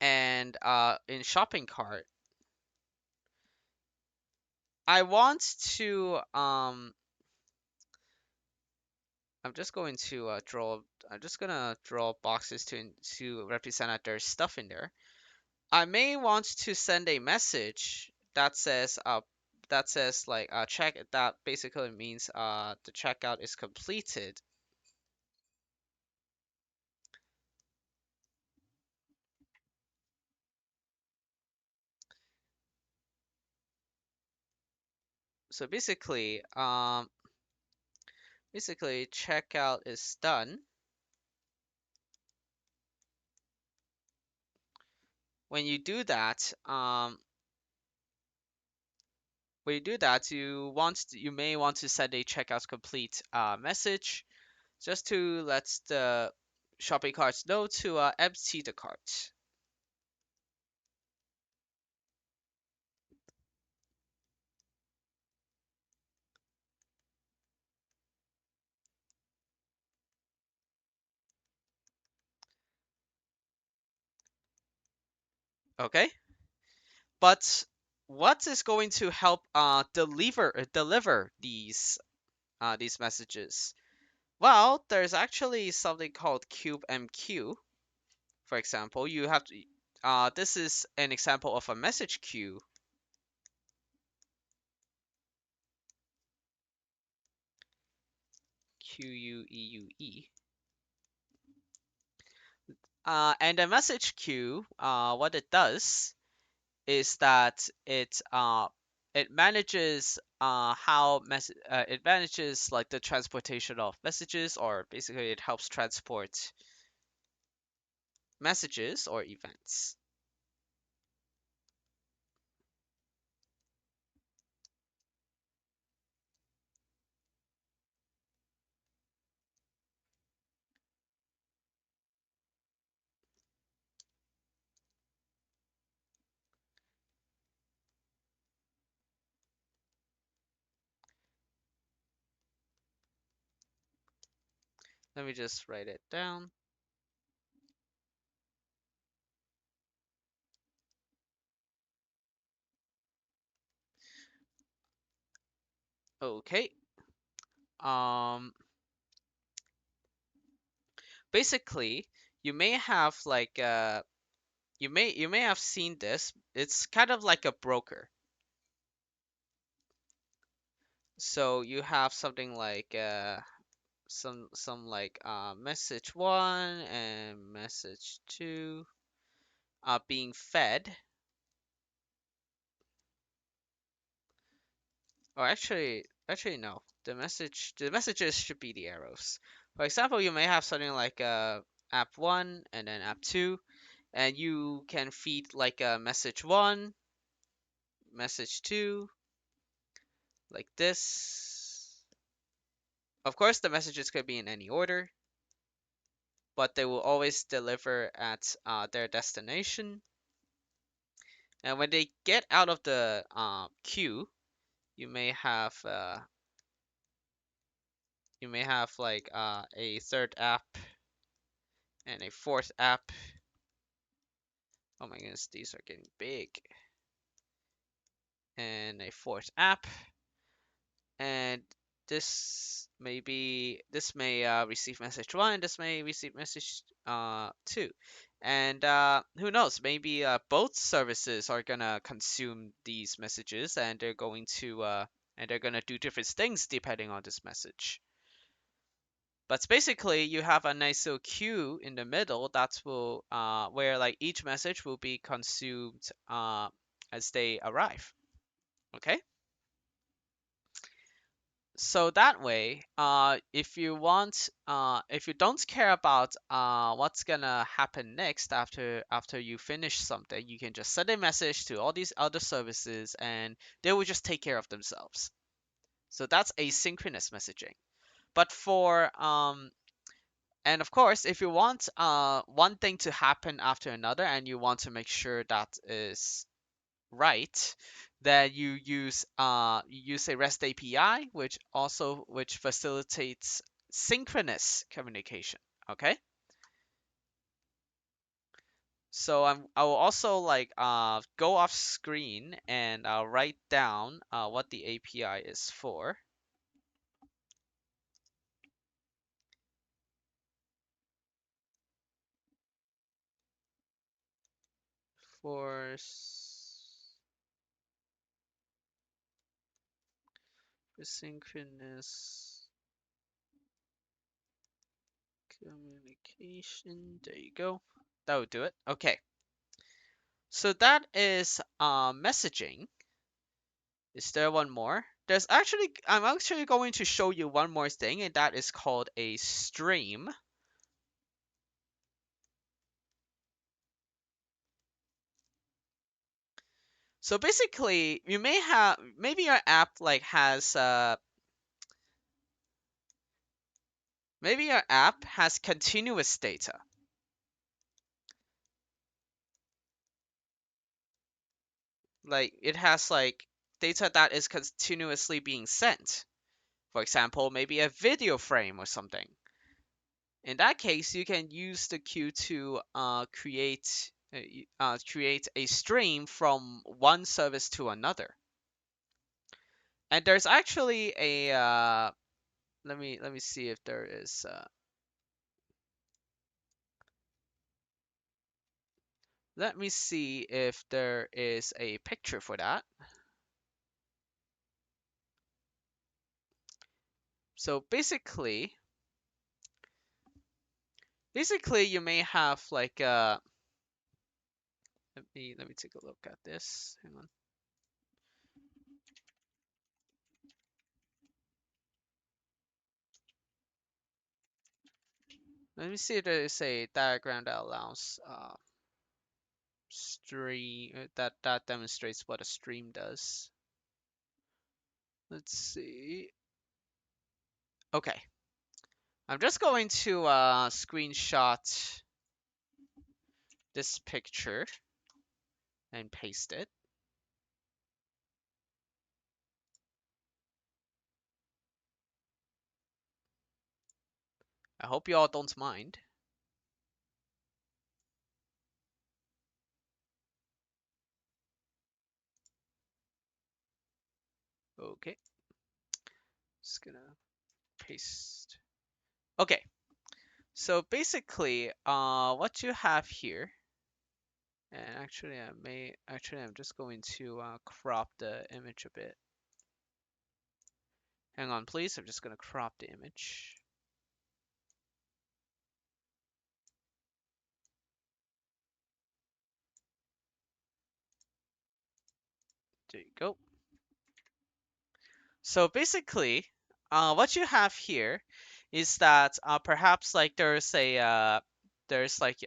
and in shopping cart, I want to I'm just going to draw. I'm just gonna draw boxes to represent that there's stuff in there. I may want to send a message that says like check that basically means the checkout is completed. So basically checkout is done. When you do that, you may want to send a checkout complete message just to let the shopping carts know to empty the cart. Okay, but what is going to help deliver these messages? Well, there's actually something called CubeMQ. For example, you have to this is an example of a message queue. Queue. And a message queue, what it does is that it manages it manages like the transportation of messages, or basically it helps transport messages or events. Let me just write it down. Okay. Um, Basically, you may have like you may have seen this. It's kind of like a broker. So you have something like some like message one and message two being fed. Or actually no. The messages should be the arrows. For example, you may have something like app one and then app two, and you can feed like a message one, message two, like this. Of course, the messages could be in any order, but they will always deliver at their destination. And when they get out of the queue, you may have uh, you may have like a third app and a fourth app. Oh my goodness, these are getting big. And a fourth app, and this may receive message one, this may receive message two, and who knows, maybe both services are gonna consume these messages, and they're gonna do different things depending on this message. But basically, you have a nice little queue in the middle that will where like each message will be consumed as they arrive. Okay. So that way, if you don't care about what's gonna happen next after you finish something, you can just send a message to all these other services, and they will just take care of themselves. So that's asynchronous messaging. But for and of course, if you want one thing to happen after another and you want to make sure that is right, then you use a REST API, which facilitates synchronous communication. Okay, so I will also like go off screen and I'll write down what the API is for. For synchronous communication. There you go. That would do it. Okay. So that is messaging. Is there one more? I'm actually going to show you one more thing, and that is called a stream. So basically, you may have maybe your app like has maybe your app has continuous data. Like it has like data that is continuously being sent. For example, maybe a video frame or something. In that case, you can use the queue to create a stream from one service to another. And there's actually a let me see if there is let me see if there is a picture for that. So basically you may have like let me take a look at this. Hang on. Let me see if there is a diagram that allows stream that demonstrates what a stream does. Let's see. Okay. I'm just going to screenshot this picture and paste it. I hope you all don't mind. Okay. Just gonna paste. Okay. So basically, what you have here, and I'm just going to crop the image a bit. Hang on, please. I'm just gonna crop the image. There you go. So basically, what you have here is that perhaps like there's like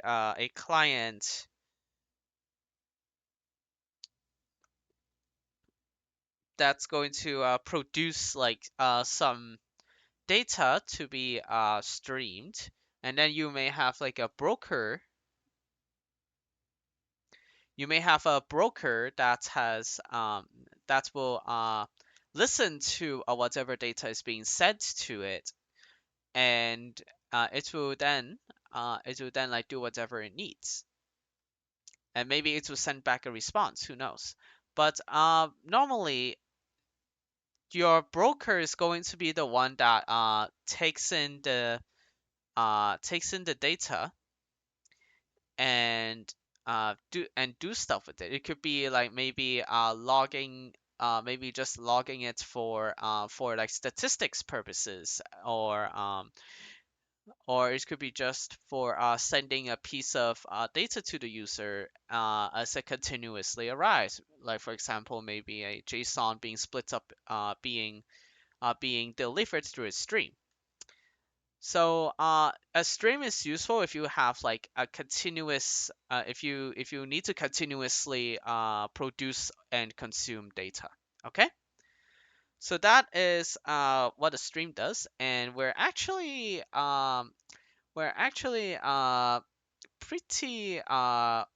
a client that's going to produce like some data to be streamed, and then you may have like a broker. You may have a broker that will listen to whatever data is being sent to it, and it will then like do whatever it needs, and maybe it will send back a response. Who knows? But normally your broker is going to be the one that takes in the data and do stuff with it. It could be like maybe logging maybe just logging it for like statistics purposes, or it could be just for sending a piece of data to the user as it continuously arrives. Like for example, maybe a JSON being split up, being delivered through a stream. So a stream is useful if you have like a continuous, if you need to continuously produce and consume data. Okay. So that is what a stream does, and we're actually pretty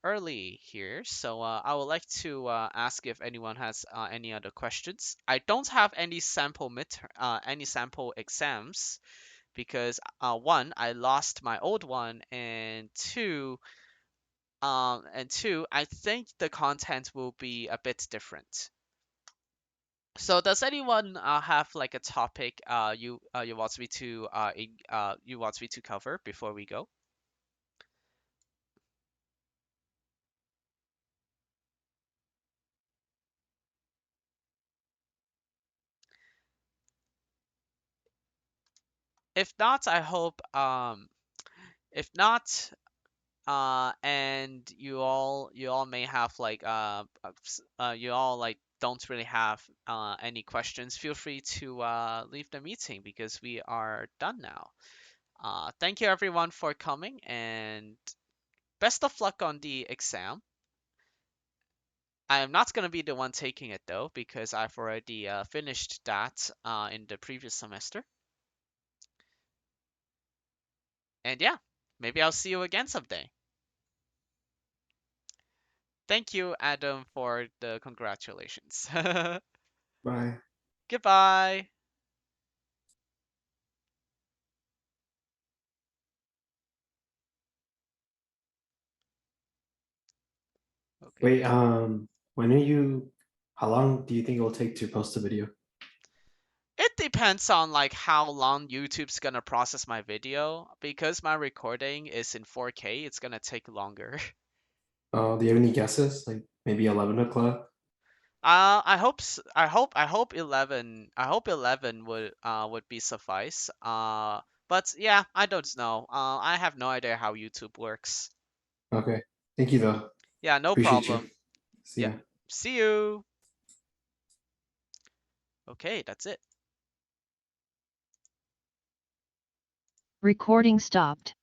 early here, so I would like to ask if anyone has any other questions. I don't have any sample exams because one, I lost my old one, and two, I think the content will be a bit different. So does anyone have like a topic you want me to you want me to cover before we go? If not, I hope if not and you all may have like you all like don't really have any questions, feel free to leave the meeting because we are done now. Thank you everyone for coming, and best of luck on the exam. I am not going to be the one taking it though because I've already finished that in the previous semester. And yeah, maybe I'll see you again someday. Thank you, Adam, for the congratulations. Bye. Goodbye. Okay, Wait, when are you, how long do you think it'll take to post a video? it depends on like how long YouTube's gonna process my video. Because my recording is in 4K, it's gonna take longer. Do you have any guesses? Like maybe 11 o'clock? I hope 11. I hope 11 would be suffice. But yeah, I don't know. I have no idea how YouTube works. Okay. Thank you though. Yeah, no Appreciate you. problem. See Yep. ya. See you. Okay, that's it. Recording stopped.